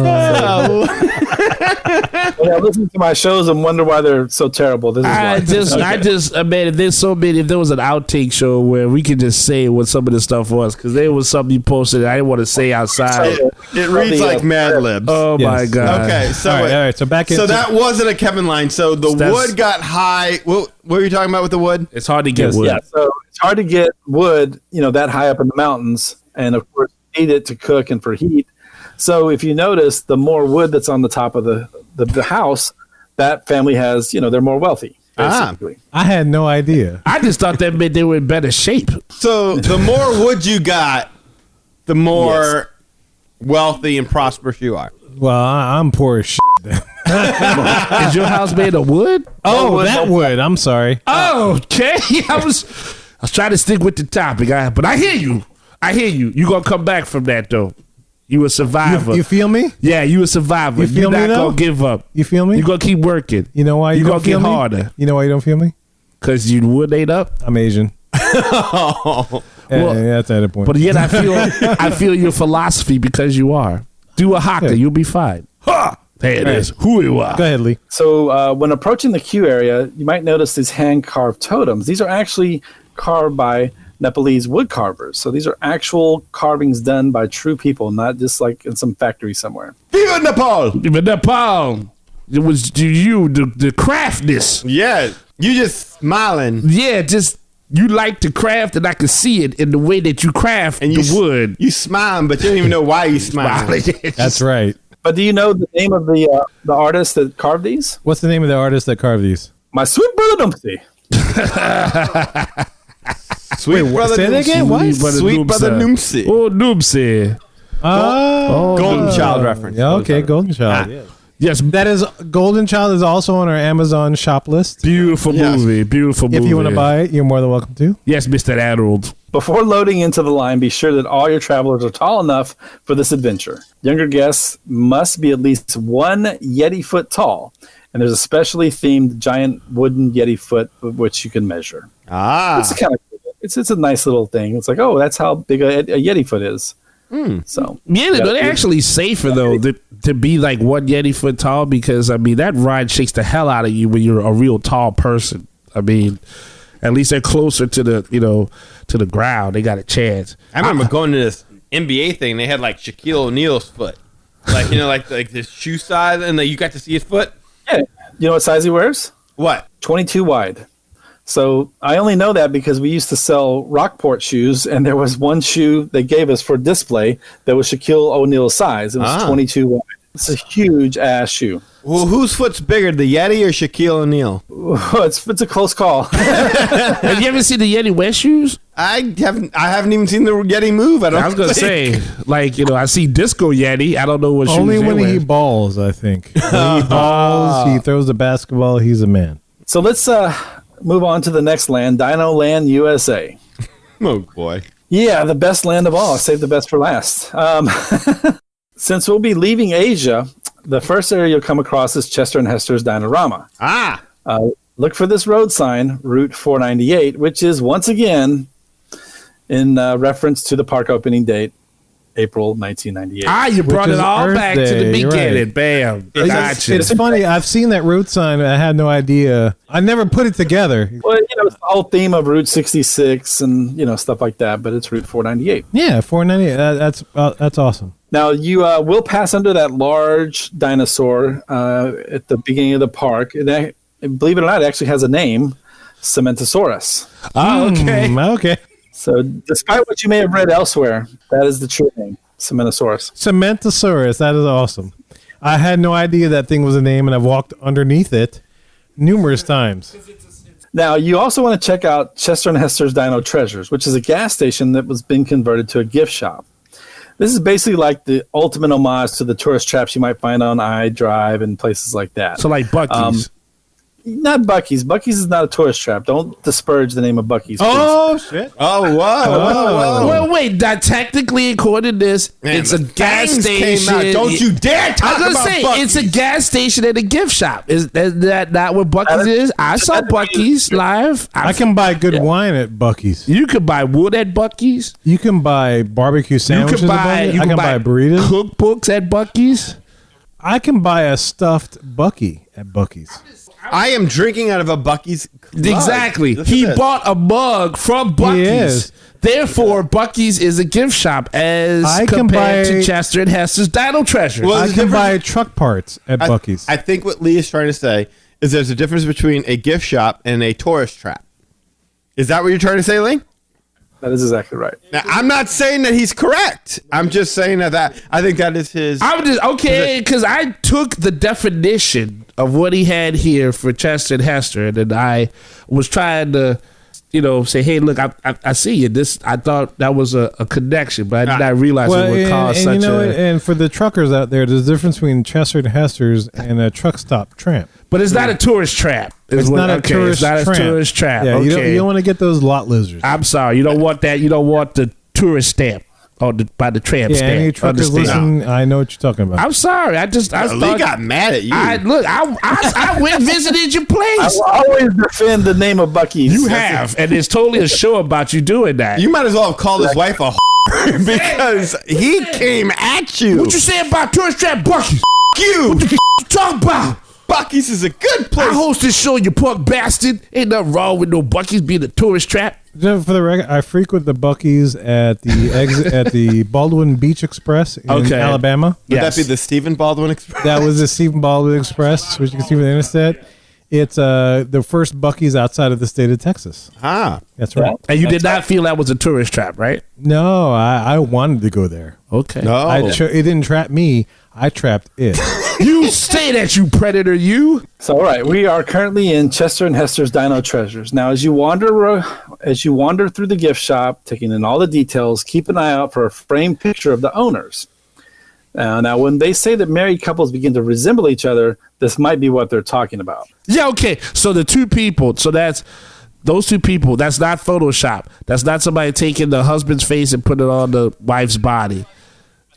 I listen to my shows and wonder why they're so terrible. This is why. I mean, there's so many. If there was an outtake show where we could just say what some of the stuff was, because there was something you posted I didn't want to say outside. It reads like Mad Libs. Oh my god. Okay, so all right. So back into that wasn't a Kevin line. So the wood got high. What were you talking about with the wood? It's hard to get wood. Yeah, so it's hard to get wood, that high up in the mountains, and of course you need it to cook and for heat. So if you notice, the more wood that's on the top of the house, that family has, they're more wealthy. Basically. I had no idea. I just thought that meant they were in better shape. So the more wood you got, the more wealthy and prosperous you are. Well, I'm poor as shit. Is your house made of wood? Oh, that wood. I'm sorry. Oh, okay. I was trying to stick with the topic, but I hear you. You gonna come back from that though. You a survivor. You feel me? Yeah, you a survivor. You feel You're me, not though? gonna give up. You feel me? You gonna keep working. You know why you gonna don't feel get me? harder? You know why you don't feel me? Because you wood ate up. I'm Asian. Well, that's at a point. But yet I feel your philosophy because you are. Do a haka, you'll be fine. Ha! There it is. Who you are. Go ahead, Lee. So when approaching the queue area, you might notice these hand-carved totems. These are actually carved by Nepalese wood carvers. So these are actual carvings done by true people, not just like in some factory somewhere. Viva Nepal! Viva Nepal! It was you, the craftness. Yeah, you just smiling. Yeah, just you like to craft, and I can see it in the way that you craft and the wood. You smiling, but you don't even know why you smiling. That's right. But do you know the name of the artist that carved these? What's the name of the artist that carved these? My sweet brother Dumpsy. Sweet brother say that again? What? Sweet brother Noomsy. Oh, Noomsy. Golden Child reference. Yeah, okay, Golden Child. Yeah. Yes, That is Golden Child is also on our Amazon shop list. beautiful movie. Beautiful movie. If you want to buy it, you're more than welcome to. Yes, Mr. Harold. Before loading into the line, be sure that all your travelers are tall enough for this adventure. Younger guests must be at least 1 Yeti foot tall, and there's a specially themed giant wooden Yeti foot which you can measure. It's kind of cool. It's a nice little thing. It's like, oh, that's how big a Yeti foot is. So Yeah, they're actually safer though to be like 1 Yeti foot tall, because I mean that ride shakes the hell out of you when you're a real tall person. I mean, at least they're closer to the to the ground. They got a chance. I remember going to this NBA thing. They had like Shaquille O'Neal's foot, like like this shoe size, and you got to see his foot. yeah, you know what size he wears? What? 22 wide. So I only know that because we used to sell Rockport shoes, and there was one shoe they gave us for display that was Shaquille O'Neal's size. It was 22 wide. It's a huge ass shoe. Well, whose foot's bigger, the Yeti or Shaquille O'Neal? It's a close call. Have you ever seen the Yeti wear shoes? I haven't even seen the Yeti move. I was gonna say, like, I see Disco Yeti. I don't know what shoes. Only when he wearing. balls, I think. When he balls, he throws the basketball. He's a man. So let's move on to the next land, Dino Land USA. Oh boy. Yeah, the best land of all. Save the best for last. Since we'll be leaving Asia, the first area you'll come across is Chester and Hester's Dinorama. Look for this road sign, Route 498, which is once again in reference to the park opening date, April 1998. You brought it all Earth back to Day, the you're beginning. right. Bam. It's funny. I've seen that route sign. I had no idea. I never put it together. Well, it's the whole theme of Route 66 and, stuff like that, but it's Route 498. Yeah, 498. That's awesome. Now, you will pass under that large dinosaur at the beginning of the park. And believe it or not, it actually has a name, Cementosaurus. Oh, okay. Okay. So despite what you may have read elsewhere, that is the true name, Cementosaurus. Cementosaurus. That is awesome. I had no idea that thing was a name, and I've walked underneath it numerous times. Now, you also want to check out Chester and Hester's Dino Treasures, which is a gas station that was being converted to a gift shop. This is basically like the ultimate homage to the tourist traps you might find on iDrive and places like that. So like Buc-ee's. Not Buc-ee's. Buc-ee's is not a tourist trap. Don't disparage the name of Buc-ee's. Oh, shit. Oh, whoa. Well, wait. That technically, according to this, it's a gas station. Don't you dare talk I was about gonna say Buc-ee's. it's a gas station and a gift shop. Is that not what Buc-ee's is? I saw Buc-ee's live. I can buy good wine at Buc-ee's. You could buy wood at Buc-ee's. You can buy barbecue sandwiches You at Buc-ee's. can I can buy burritos. cookbooks at Buc-ee's. I can buy a stuffed Bucky at Buc-ee's. I am drinking out of a Buc-ee's mug. Exactly. Look at He this. bought a mug from Buc-ee's. is. Therefore, Buc-ee's is a gift shop as I can compared buy- to Chester and Hester's Dino Treasures. Well, I there's a can difference- buy truck parts at Buc-ee's. I think what Lee is trying to say is there's a difference between a gift shop and a tourist trap. Is that what you're trying to say, Lee? That is exactly right. Now, I'm not saying that he's correct. I'm just saying that I think that is his. I'm just okay because I took the definition of what he had here for Chester and Hester, and then I was trying to, say, hey, look, I see you. I thought that was a connection, but I did not realize it would cause such and for the truckers out there, there's a difference between Chester and Hester's and a truck stop tramp. But it's not a tourist trap. It's not a tourist It's not tramp. a tourist trap. Yeah, Okay. you don't want to get those lot lizards. I'm sorry. You don't want that. You don't want the tourist stamp or by the tramp Yeah, stamp. any truckers Understand? listen, I know what you're talking about. I'm sorry. I Lee thought got mad at you. I went and visited your I place. will always defend the name of Buc-ee's. You have, and there's totally a show about you doing that. You might as well have called his wife a because he came at you. What you say about tourist trap Buc-ee's? you? What you talking about? Buc-ee's is a good I place. host this show, you punk bastard. Ain't nothing wrong with no Buc-ee's being a tourist trap. Just for the record, I frequent the Buc-ee's at the exit at the Baldwin Beach Express in Alabama. Would that be the Stephen Baldwin Express? That was the Stephen Baldwin Express, which you can see from the interstate. It's the first Buc-ee's outside of the state of Texas. Ah. That's right. And you did not feel that was a tourist trap, right? No, I wanted to go there. Okay. No. It didn't trap me. I trapped it. You say that, you predator, you. So, all right, we are currently in Chester and Hester's Dino Treasures. Now, as you wander through the gift shop, taking in all the details, keep an eye out for a framed picture of the owners. Now, when they say that married couples begin to resemble each other, this might be what they're talking about. Yeah, okay. So the two people, those two people, that's not Photoshop. That's not somebody taking the husband's face and putting it on the wife's body.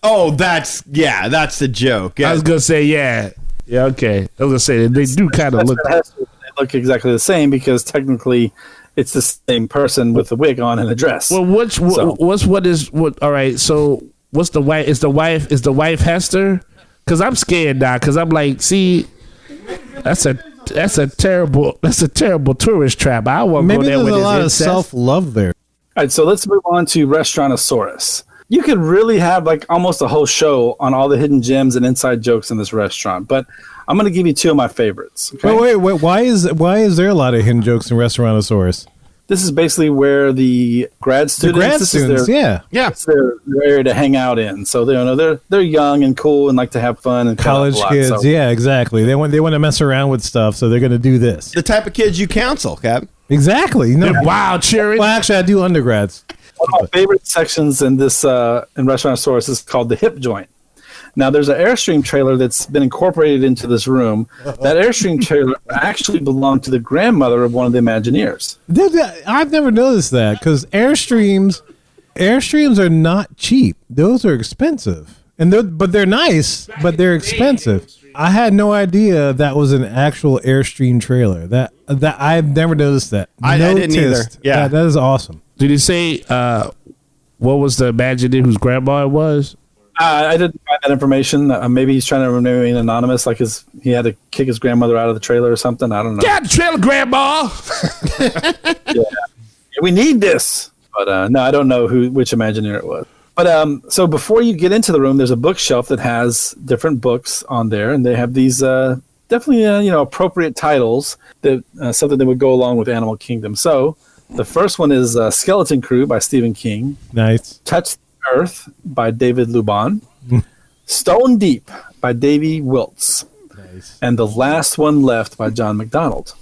Oh, that's the joke. Yeah. I was going to say, yeah. Yeah, okay. I was going to say, they do kind of look. They look exactly the same because technically it's the same person with the wig on and a dress. Well, all right, so what's the wife? Is the wife Hester? Because I'm scared now. Because I'm like, see, that's a terrible tourist trap. I won't go Maybe there there's with a his lot of incest. self-love there. All right, so let's move on to Restaurantosaurus. You could really have like almost a whole show on all the hidden gems and inside jokes in this restaurant, but I'm going to give you two of my favorites. Okay? Wait. Why is there a lot of hidden jokes in Restaurantosaurus? This is basically where the grad students, it's their area to hang out in. So they're young and cool and like to have fun and college kids. Yeah, exactly. They want to mess around with stuff, so they're going to do this. The type of kids you counsel, Cap. Exactly. Wild cheering. Well, actually, I do undergrads. One of my favorite sections in this in Restaurantosaurus is called the hip joint. Now, there's an Airstream trailer that's been incorporated into this room. That Airstream trailer actually belonged to the grandmother of one of the Imagineers. I've never noticed that because Airstreams are not cheap. Those are expensive, but they're nice, but they're expensive. I had no idea that was an actual Airstream trailer. That I've never noticed that. I didn't either. Yeah, that is awesome. Did he say what was the Imagineer whose grandma it was? I didn't find that information. Maybe he's trying to remain anonymous, like he had to kick his grandmother out of the trailer or something. I don't know. Get out the trailer, Grandma! Yeah, we need this. But no, I don't know which Imagineer it was. But so before you get into the room, there's a bookshelf that has different books on there, and they have these definitely appropriate titles that something that would go along with Animal Kingdom. So the first one is Skeleton Crew by Stephen King. Nice. Touch Earth by David Luban. Stone Deep by Davy Wiltz. Nice. And The Last One Left by John McDonald.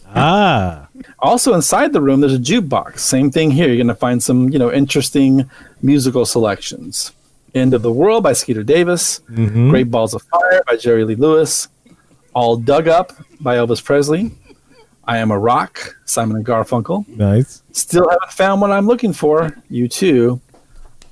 Also inside the room, there's a jukebox. Same thing here. You're going to find some, interesting musical selections. End of the World by Skeeter Davis. Great Balls of Fire by Jerry Lee Lewis. All Dug Up by Elvis Presley. I Am a Rock, Simon & Garfunkel. Nice. Still haven't found what I'm looking for. U2.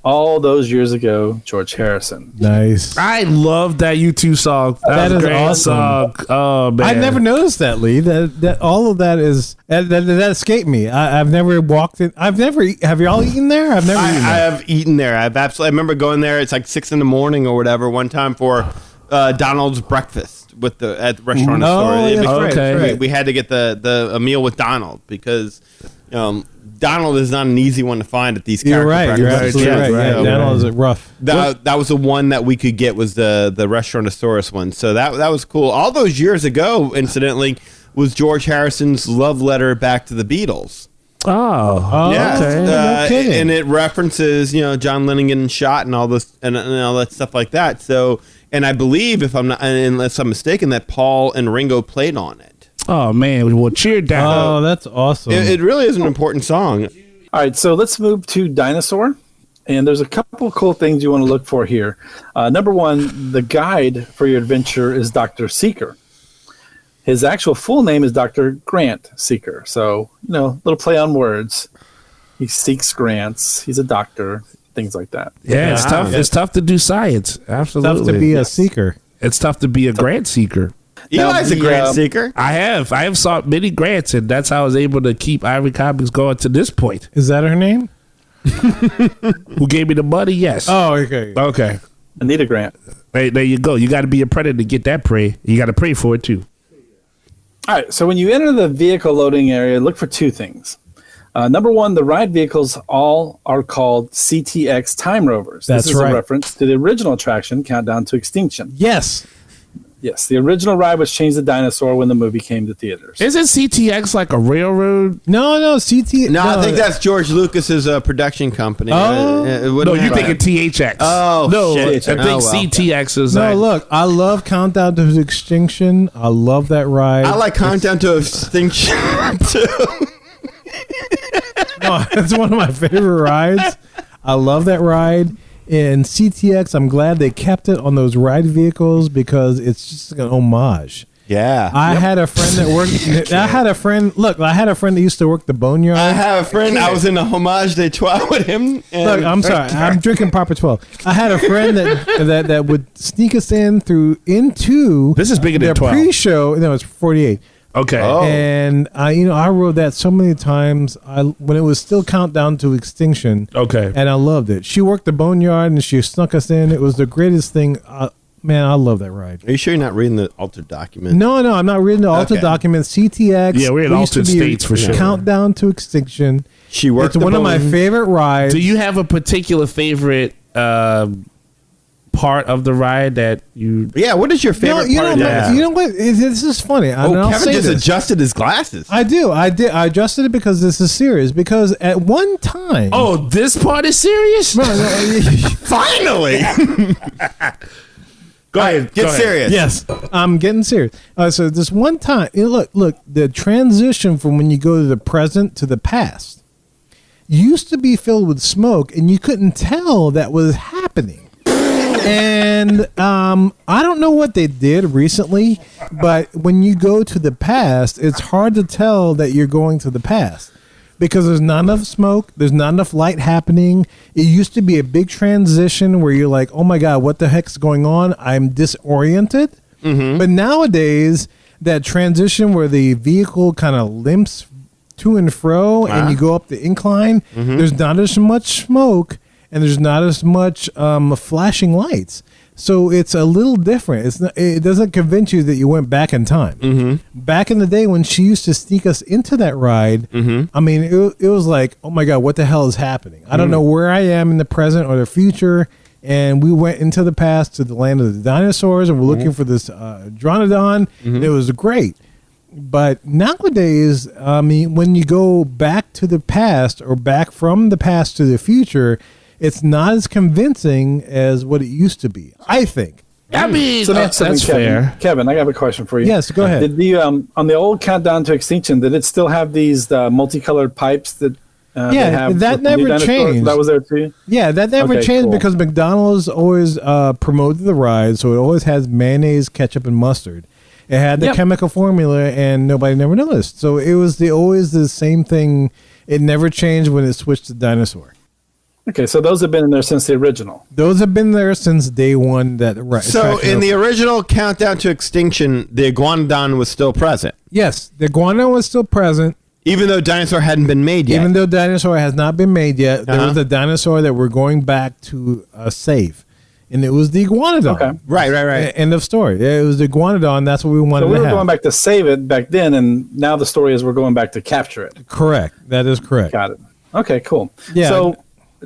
All those years ago, George Harrison. Nice. I love that U2 song. That is a great awesome song. Oh man, I never noticed that, Lee. That all of that is that escaped me. I've never walked in. Have y'all eaten there? I've never. I have eaten there. I remember going there. It's like 6 a.m. or whatever. One time for Donald's breakfast at the restaurant store. That's right. We had to get a meal with Donald because. Donald is not an easy one to find at these character breakfasts. You're absolutely right. Yeah, Donald is rough. That was the one that we could get was the Restaurantosaurus one. So that was cool. All those years ago, incidentally, was George Harrison's love letter back to the Beatles. Oh, yeah. Okay. No kidding. And it references, John Lennon getting shot and all this and all that stuff like that. So, and I believe, unless I'm mistaken, that Paul and Ringo played on it. Oh man, well, cheer down. Oh, that's awesome. It really is an important song. All right, so let's move to Dinosaur. And there's a couple of cool things you want to look for here. Number one, the guide for your adventure is Dr. Seeker. His actual full name is Dr. Grant Seeker. So, little play on words. He seeks grants. He's a doctor, things like that. Yeah, it's tough. It's tough to do science. Absolutely. It's tough to be a seeker. It's tough to be a grant seeker. Eli's a grant seeker. I have sought many grants, and that's how I was able to keep Ivory Comics going to this point. Is that her name? Who gave me the money? Yes. Oh, okay. Okay. Anita Grant. Hey, there you go. You got to be a predator to get that prey. You got to pray for it too. All right. So when you enter the vehicle loading area, look for two things. Number one, the ride vehicles all are called CTX Time Rovers. That's this is right. a reference to the original attraction, Countdown to Extinction. Yes. Yes, the original ride was Change the Dinosaur when the movie came to theaters. Isn't CTX like a railroad? No, CT. No, I think that's George Lucas's production company. No, you're thinking THX. Oh, no, shit. I think CTX is. No, look, I love Countdown to Extinction. I love that ride. I like Countdown to Extinction too. No, it's one of my favorite rides. I love that ride. In CTX, I'm glad they kept it on those ride vehicles because it's just an homage. Yeah. I had a friend that worked. I had a friend that used to work the Boneyard. I have a friend. I was in a homage des trois with him. Look, I'm sorry. I'm drinking proper 12. I had a friend that would sneak us into. This is bigger than 12. Pre-show. No, it's 48. Okay. Oh. And I rode that so many times. When it was still Countdown to Extinction. Okay. And I loved it. She worked the Boneyard and she snuck us in. It was the greatest thing. Man, I love that ride. Are you sure you're not reading the altered document? No, I'm not reading the altered document. CTX. Yeah, we're in altered states for sure. Countdown to Extinction. She worked. It's one of my favorite rides. Do you have a particular favorite part part of the ride that you? Yeah, what is your favorite part of that? You know what? This is funny. Kevin just adjusted his glasses. I do. I did. I adjusted it because this is serious. Because at one time, this part is serious. Finally. Go ahead. Get serious. Yes, I'm getting serious. So this one time, look, the transition from when you go to the present to the past used to be filled with smoke, and you couldn't tell that was happening. And I don't know what they did recently, but when you go to the past, it's hard to tell that you're going to the past. Because there's not enough smoke, there's not enough light happening. It used to be a big transition where you're like, oh my God, what the heck's going on? I'm disoriented. Mm-hmm. But nowadays, that transition where the vehicle kind of limps to and fro and you go up the incline, there's not as much smoke and there's not as much flashing lights. So it's a little different. It doesn't convince you that you went back in time. Mm-hmm. Back in the day when she used to sneak us into that ride, I mean, it was like, oh my God, what the hell is happening? I don't know where I am in the present or the future. And we went into the past to the land of the dinosaurs, and we're looking for this Dronodon. It was great. But nowadays, I mean, when you go back to the past or back from the past to the future, it's not as convincing as what it used to be, I think. I mean, so that's Kevin, fair. Kevin, I have a question for you. Yes, go ahead. Did the on the old Countdown to Extinction, did it still have these multicolored pipes that? That never changed. That was there too. Yeah, that never changed because McDonald's always promoted the ride, so it always has mayonnaise, ketchup, and mustard. It had the chemical formula, and nobody never noticed. So it was always the same thing. It never changed when it switched to dinosaur. Okay, so those have been in there since the original. Those have been there since day one. So in the original Countdown to Extinction, the Iguanodon was still present. Yes, the iguana was still present. Even though dinosaur hadn't been made yet. Even though dinosaur has not been made yet, there was a dinosaur that we're going back to save. And it was the iguanodon. Okay. Right. End of story. It was the iguanodon. That's what we wanted to have. So we were going back to save it back then, and now the story is we're going back to capture it. Correct. That is correct. Got it. Okay, cool. Yeah. So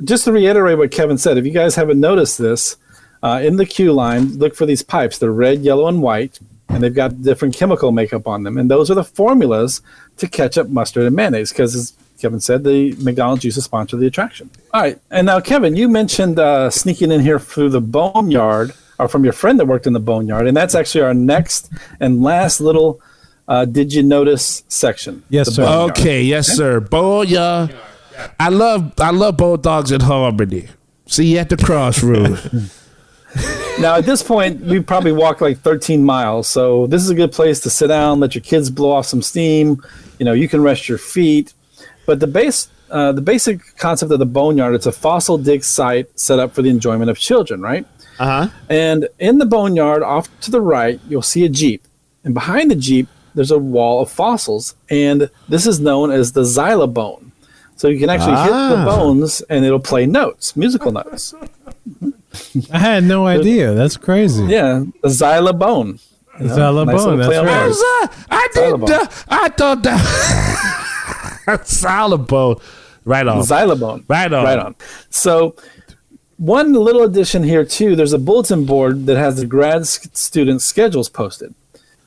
just to reiterate what Kevin said, if you guys haven't noticed this, in the queue line, look for these pipes. They're red, yellow, and white, and they've got different chemical makeup on them. And those are the formulas to ketchup, mustard, and mayonnaise, because as Kevin said, the McDonald's used to sponsor the attraction. All right. And now, Kevin, you mentioned sneaking in here through the boneyard, or from your friend that worked in the boneyard, and that's actually our next and last little Did You Notice section. Yes, sir. Okay, yes, sir. Boneyard. I love Bulldogs in Harmony. See you at the crossroads. Now, at this point, we probably walked like 13 miles, so this is a good place to sit down, let your kids blow off some steam. You know, you can rest your feet. But the basic concept of the boneyard, it's a fossil dig site set up for the enjoyment of children, right? And in the boneyard, off to the right, you'll see a Jeep. And behind the Jeep, there's a wall of fossils. And this is known as the xylobone. So you can actually hit the bones, and it'll play notes, musical notes. I had no idea. That's crazy. Yeah, the xylobone. Xylobone, nice that's right. I thought that xylobone. Right on. Xylobone. Right on. So one little addition here, too, there's a bulletin board that has the grad student schedules posted.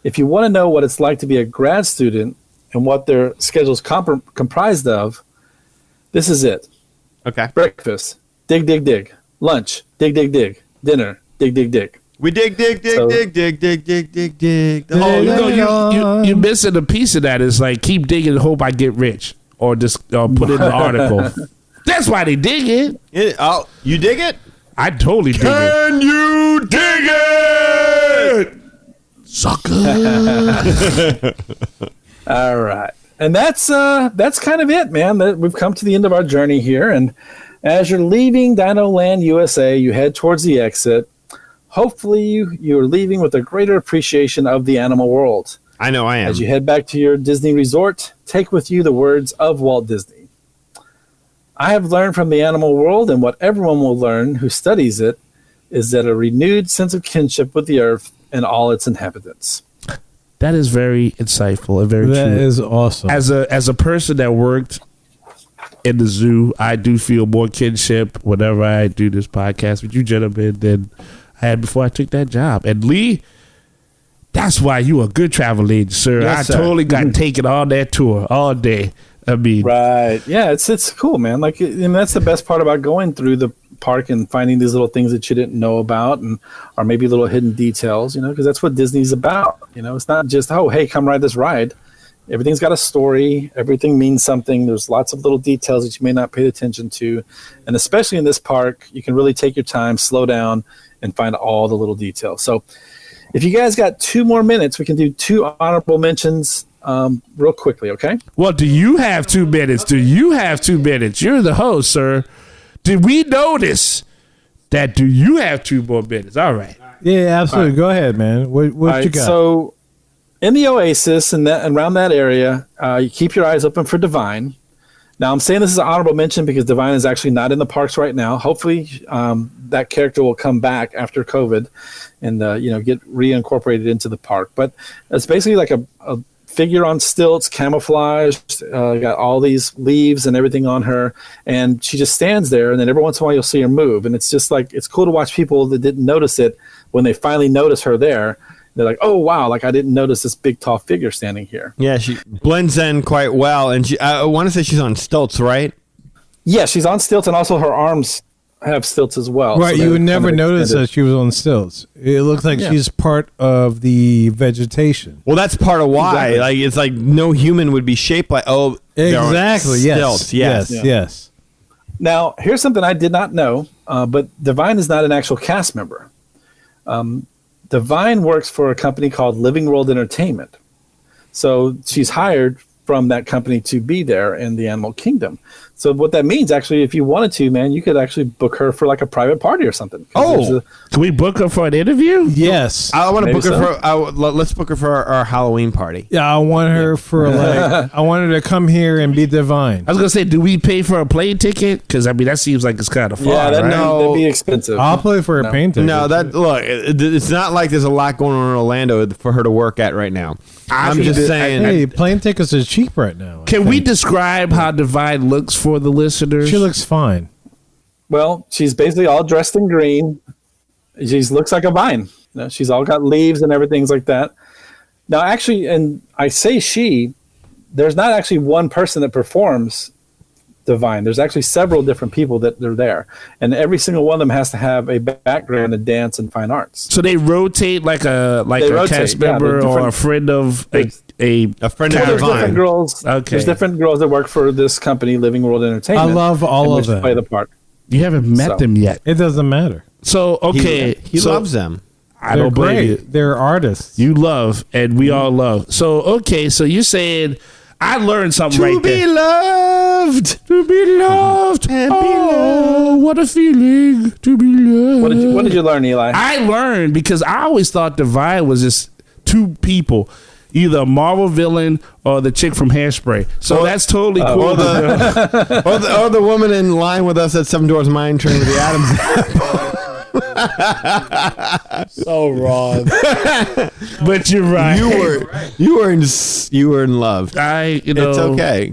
If you want to know what it's like to be a grad student and what their schedule's comprised of, this is it. Okay. Breakfast, dig, dig, dig. Lunch, dig, dig, dig. Dinner, dig, dig, dig. We dig. You're missing a piece of that. It's like keep digging and hope I get rich, or just put in the article. That's why they dig it. You dig it? I totally dig it. Can you dig it? Sucker. All right. And that's kind of it, man. We've come to the end of our journey here. And as you're leaving Dino Land USA, you head towards the exit. Hopefully, you're leaving with a greater appreciation of the animal world. I know I am. As you head back to your Disney resort, take with you the words of Walt Disney. I have learned from the animal world, and what everyone will learn who studies it, is that a renewed sense of kinship with the earth and all its inhabitants. That is very insightful and very true. That is awesome. As a person that worked in the zoo, I do feel more kinship whenever I do this podcast with you gentlemen than I had before I took that job. And Lee, that's why you a good travel agent, sir. Yes, I sir. totally got taken on that tour all day. I mean, Right. Yeah, it's cool, man. Like, and that's the best part about going through the park and finding these little things that you didn't know about, and or maybe little hidden details, because that's what Disney's about. It's not just, oh, hey, come ride this ride. Everything's got a story. Everything means something. There's lots of little details that you may not pay attention to. And especially in this park, you can really take your time, slow down, and find all the little details. So if you guys got 2 more minutes, we can do 2 honorable mentions real quickly, okay? well, do you have 2 minutes? Do you have 2 minutes? You're the host, sir. Did we notice that? Do you have 2 more minutes? All right. Yeah, absolutely. Go ahead, man. What All you right, got? so in the Oasis and around that area, you keep your eyes open for Divine. Now, I'm saying this is an honorable mention because Divine is actually not in the parks right now. Hopefully, that character will come back after COVID and get reincorporated into the park. But it's basically like a figure on stilts, camouflaged, got all these leaves and everything on her, and she just stands there, and then every once in a while you'll see her move, and it's just like, it's cool to watch people that didn't notice it when they finally notice her there. They're like, oh wow, like I didn't notice this big tall figure standing here. Yeah, she blends in quite well, and I want to say she's on stilts, right? Yeah, she's on stilts, and also her arms have stilts as well. Right, so you would they're never kind of notice extended. that she was on stilts. It looks like she's part of the vegetation. Well, that's part of why. Exactly. Like, it's like no human would be shaped like, oh, they're on Exactly. Yes. stilts. Yes. Yes. Now, here's something I did not know, but Divine is not an actual cast member. Divine works for a company called Living World Entertainment. So she's hired from that company to be there in the Animal Kingdom. So what that means, actually, if you wanted to, man, you could actually book her for like a private party or something. 'Cause there's Can we book her for an interview? Yes. I want to Maybe book her so. for. Let's book her for our Halloween party. Yeah, I want her for I want her to come here and be Divine. I was gonna say, do we pay for a plane ticket? Because I mean, that seems like it's kind of far. yeah, right? that'd be expensive. I'll play for a painting. No, it's not like there's a lot going on in Orlando for her to work at right now. I'm just saying. Hey, plane tickets are cheap right now. I Can we think. describe how Divine looks for the listeners? She looks fine. Well, she's basically all dressed in green. She looks like a vine. She's all got leaves and everything's like that. Now, actually, and I say there's not actually one person that performs Divine. There's actually several different people that are there. And every single one of them has to have a background in dance and fine arts. So they rotate like a rotate, cast yeah, member they're or a different- friend of a friend Well, of there's different Divine. girls. Okay. There's different girls that work for this company, Living World Entertainment. I love all and of which them. play the part. You haven't met So. them yet. It doesn't matter. So okay, He so loves them. I They're don't blame great. you. They're artists. You love, and we all love. So okay, so you're saying I learned something right there. Loved. To be loved and be loved. What a feeling to be loved. What did you learn, Eli? I learned because I always thought Divine was just 2 people, either a Marvel villain or the chick from Hairspray. So that's totally cool. Or the woman in line with us at Seven Doors Mine Train with the Adams. so wrong. But you're right. You were in love. It's okay.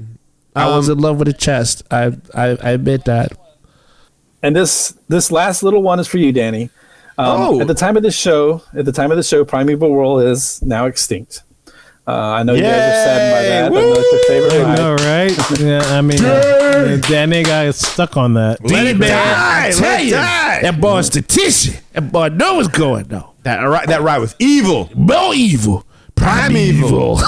I was in love with a chest. I admit that. And this last little one is for you, Danny. At the time of this show, Primeval World is now extinct. I know you guys are saddened by that. I know it's your favorite ride. All right. Yeah, I mean, Danny got stuck on that. Let it die. Let it die. That boy's the tissue. That boy know what's going on. That ride was evil. More evil. Primeval.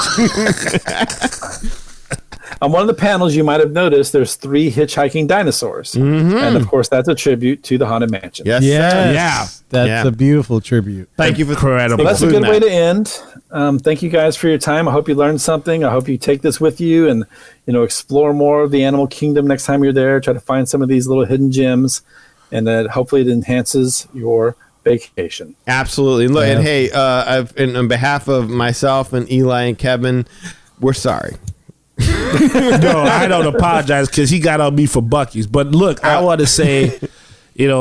On one of the panels, you might have noticed there's 3 hitchhiking dinosaurs. Mm-hmm. And of course, that's a tribute to the Haunted Mansion. Yes. Yeah. That's Yeah. a beautiful tribute. Thank you for incredible. So that's a including good way that. to end. Thank you guys for your time. I hope you learned something. I hope you take this with you and explore more of the animal kingdom next time you're there. Try to find some of these little hidden gems, and that hopefully it enhances your vacation. Absolutely. Look, and hey, on behalf of myself and Eli and Kevin, we're sorry. No, I don't apologize because he got on me for Buc-ee's. But look, I want to say,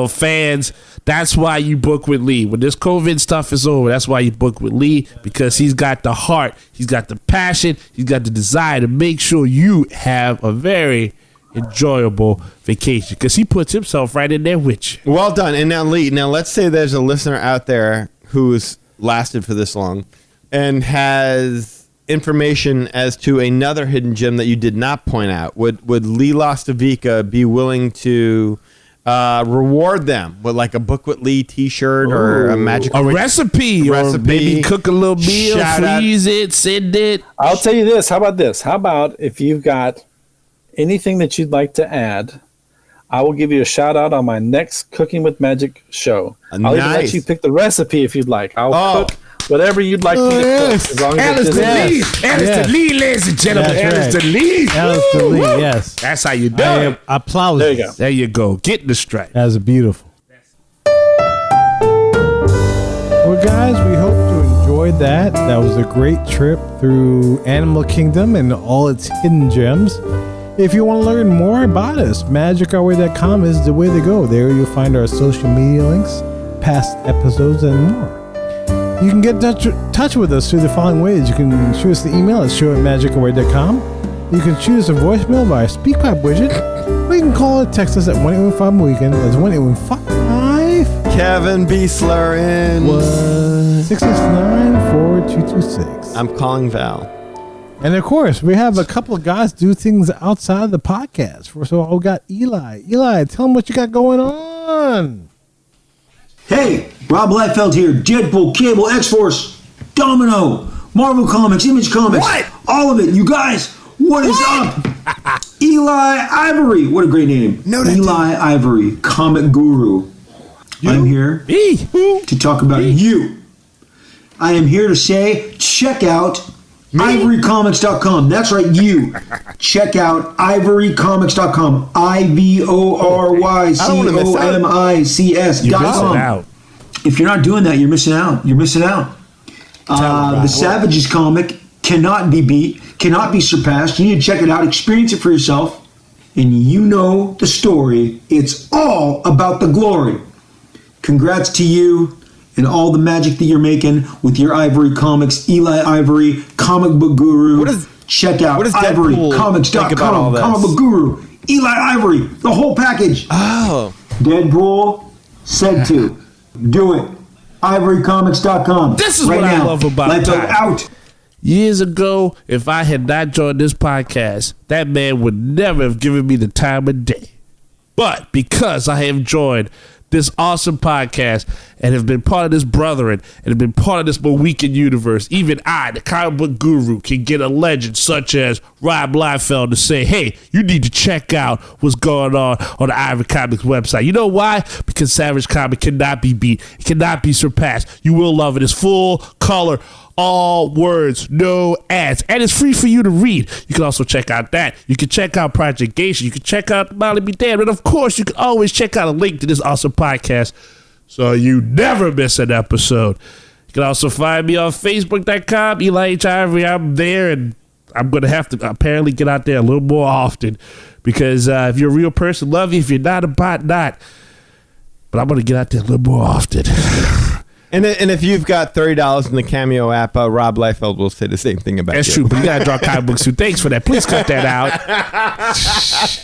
fans, that's why you book with Lee. When this COVID stuff is over, that's why you book with Lee, because he's got the heart, he's got the passion, he's got the desire to make sure you have a very enjoyable vacation because he puts himself right in there with you. Well done. And now, Lee, let's say there's a listener out there who's lasted for this long and has information as to another hidden gem that you did not point out. Would Lee Lostavica be willing to reward them with like a Book with Lee t-shirt or a magical recipe, or maybe cook a little meal, freeze it, send it? I'll tell you this. How about this? How about if you've got anything that you'd like to add, I will give you a shout out on my next Cooking with Magic show. I'll even let you pick the recipe if you'd like. I'll cook whatever you'd like me to cook. As long as Alistair Lee, ladies and gentlemen. Alistair Lee. Alistair Lee, yes. That's how you do it. Applause. There you go. There you go. Get the stripe. That's beautiful. Well, guys, we hope you enjoyed that. That was a great trip through Animal Kingdom and all its hidden gems. If you want to learn more about us, magicourway.com is the way to go. There you'll find our social media links, past episodes, and more. You can get in touch with us through the following ways. You can shoot us the email at show@magicourway.com. You can shoot us a voicemail via SpeakPipe widget. Or you can call or text us at 1-815-WEEKEND. That's 1-815. Kevin Beasler in 669-4226. I'm calling Val. And of course, we have a couple of guys do things outside of the podcast. First of all, we got Eli. Eli, tell them what you got going on. Hey, Rob Liefeld here. Deadpool, Cable, X-Force, Domino, Marvel Comics, Image Comics. What? All of it. You guys, what is up? Eli Ivory. What a great name. Eli Ivory, comic guru. I'm here to talk about you. I am here to say, check out ivorycomics.com. That's right, you. Check out ivorycomics.com. ivorycomics.com. If you're not doing that, you're missing out. You're missing out. The Savages comic cannot be beat, cannot be surpassed. You need to check it out, experience it for yourself, and you know the story. It's all about the glory. Congrats to you and all the magic that you're making with your Ivory Comics, Eli Ivory, comic book guru. Check out ivorycomics.com, comic book guru, Eli Ivory, the whole package. Oh. Deadpool said to. Do it. ivorycomics.com. This is what I love about time. Out. Years ago, if I had not joined this podcast, that man would never have given me the time of day. But because I have joined this awesome podcast and have been part of this brethren and have been part of this weekend universe, even I, the comic book guru, can get a legend such as Rob Liefeld to say, hey, you need to check out what's going on the Ivory Comics website. You know why? Because Savage Comic cannot be beat. It cannot be surpassed. You will love it. It's full color, all words, no ads, and it's free for you to read. You can also check out that. You can check out Project Geisha. You can check out Molly Be Damned. And of course, you can always check out a link to this awesome podcast so you never miss an episode. You can also find me on Facebook.com, Eli H. Ivory. I'm there, and I'm going to have to apparently get out there a little more often because if you're a real person, love you. If you're not a bot, not. But I'm going to get out there a little more often. And if you've got $30 in the Cameo app, Rob Liefeld will say the same thing about you. That's true, but you got to draw comic books too. Thanks for that. Please cut that out.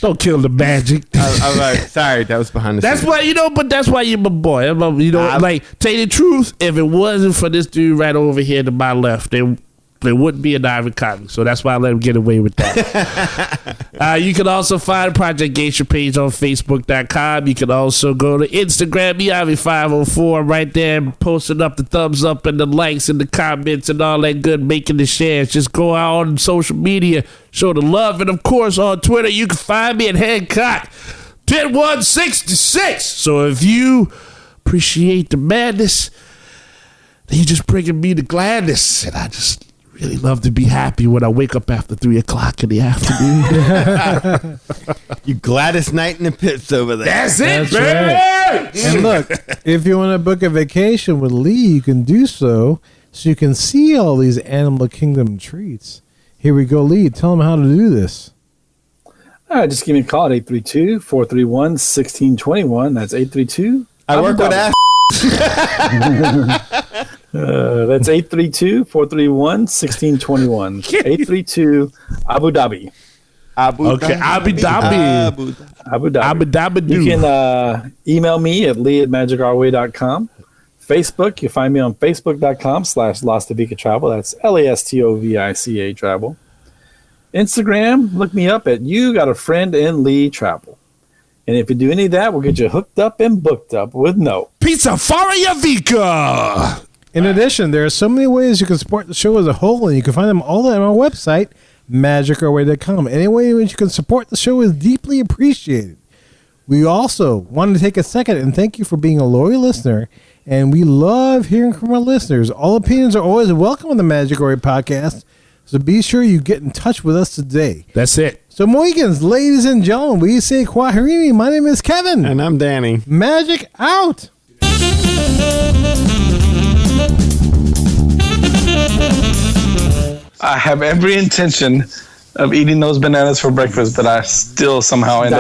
Don't kill the magic. I'm like, sorry, that was behind the scenes. That's why, but that's why you're my boy. Tell you the truth, if it wasn't for this dude right over here to my left, there wouldn't be an Ivory Comic, so that's why I let him get away with that. You can also find Project Geisha page on Facebook.com. You can also go to Instagram, Ivy504. I'm right there posting up the thumbs up and the likes and the comments and all that good, making the shares. Just go out on social media, show the love. And, of course, on Twitter, you can find me at Hancock 10166. So if you appreciate the madness, then you're just bringing me the gladness. And I just really love to be happy when I wake up after 3 o'clock in the afternoon. You Gladys Knight in the pits over there. That's it, baby. Right. And look, if you want to book a vacation with Lee, you can do so you can see all these Animal Kingdom treats. Here we go, Lee. Tell them how to do this. All right, just give me a call at 832-431-1621. That's 832. I work with ass. That's 832-431-1621. 832 Abu Dhabi. Okay, Abu Dhabi. Abu Dhabi. Abu Dhabi. You can email me at lee@magicourway.com. Facebook, you find me on facebook.com/Lastovica Travel. That's LASTOVICA Travel. Instagram, look me up at You Got a Friend in Lee Travel. And if you do any of that, we'll get you hooked up and booked up with no Pizza Faria Vika. In addition, there are so many ways you can support the show as a whole, and you can find them all on our website, magicourway.com. Any way in which you can support the show is deeply appreciated. We also wanted to take a second and thank you for being a loyal listener, and we love hearing from our listeners. All opinions are always welcome on the Magic Or podcast, so be sure you get in touch with us today. That's it. So, Mohicans, ladies and gentlemen, we say Kwahirimi. My name is Kevin. And I'm Danny. Magic out. I have every intention of eating those bananas for breakfast, but I still somehow end up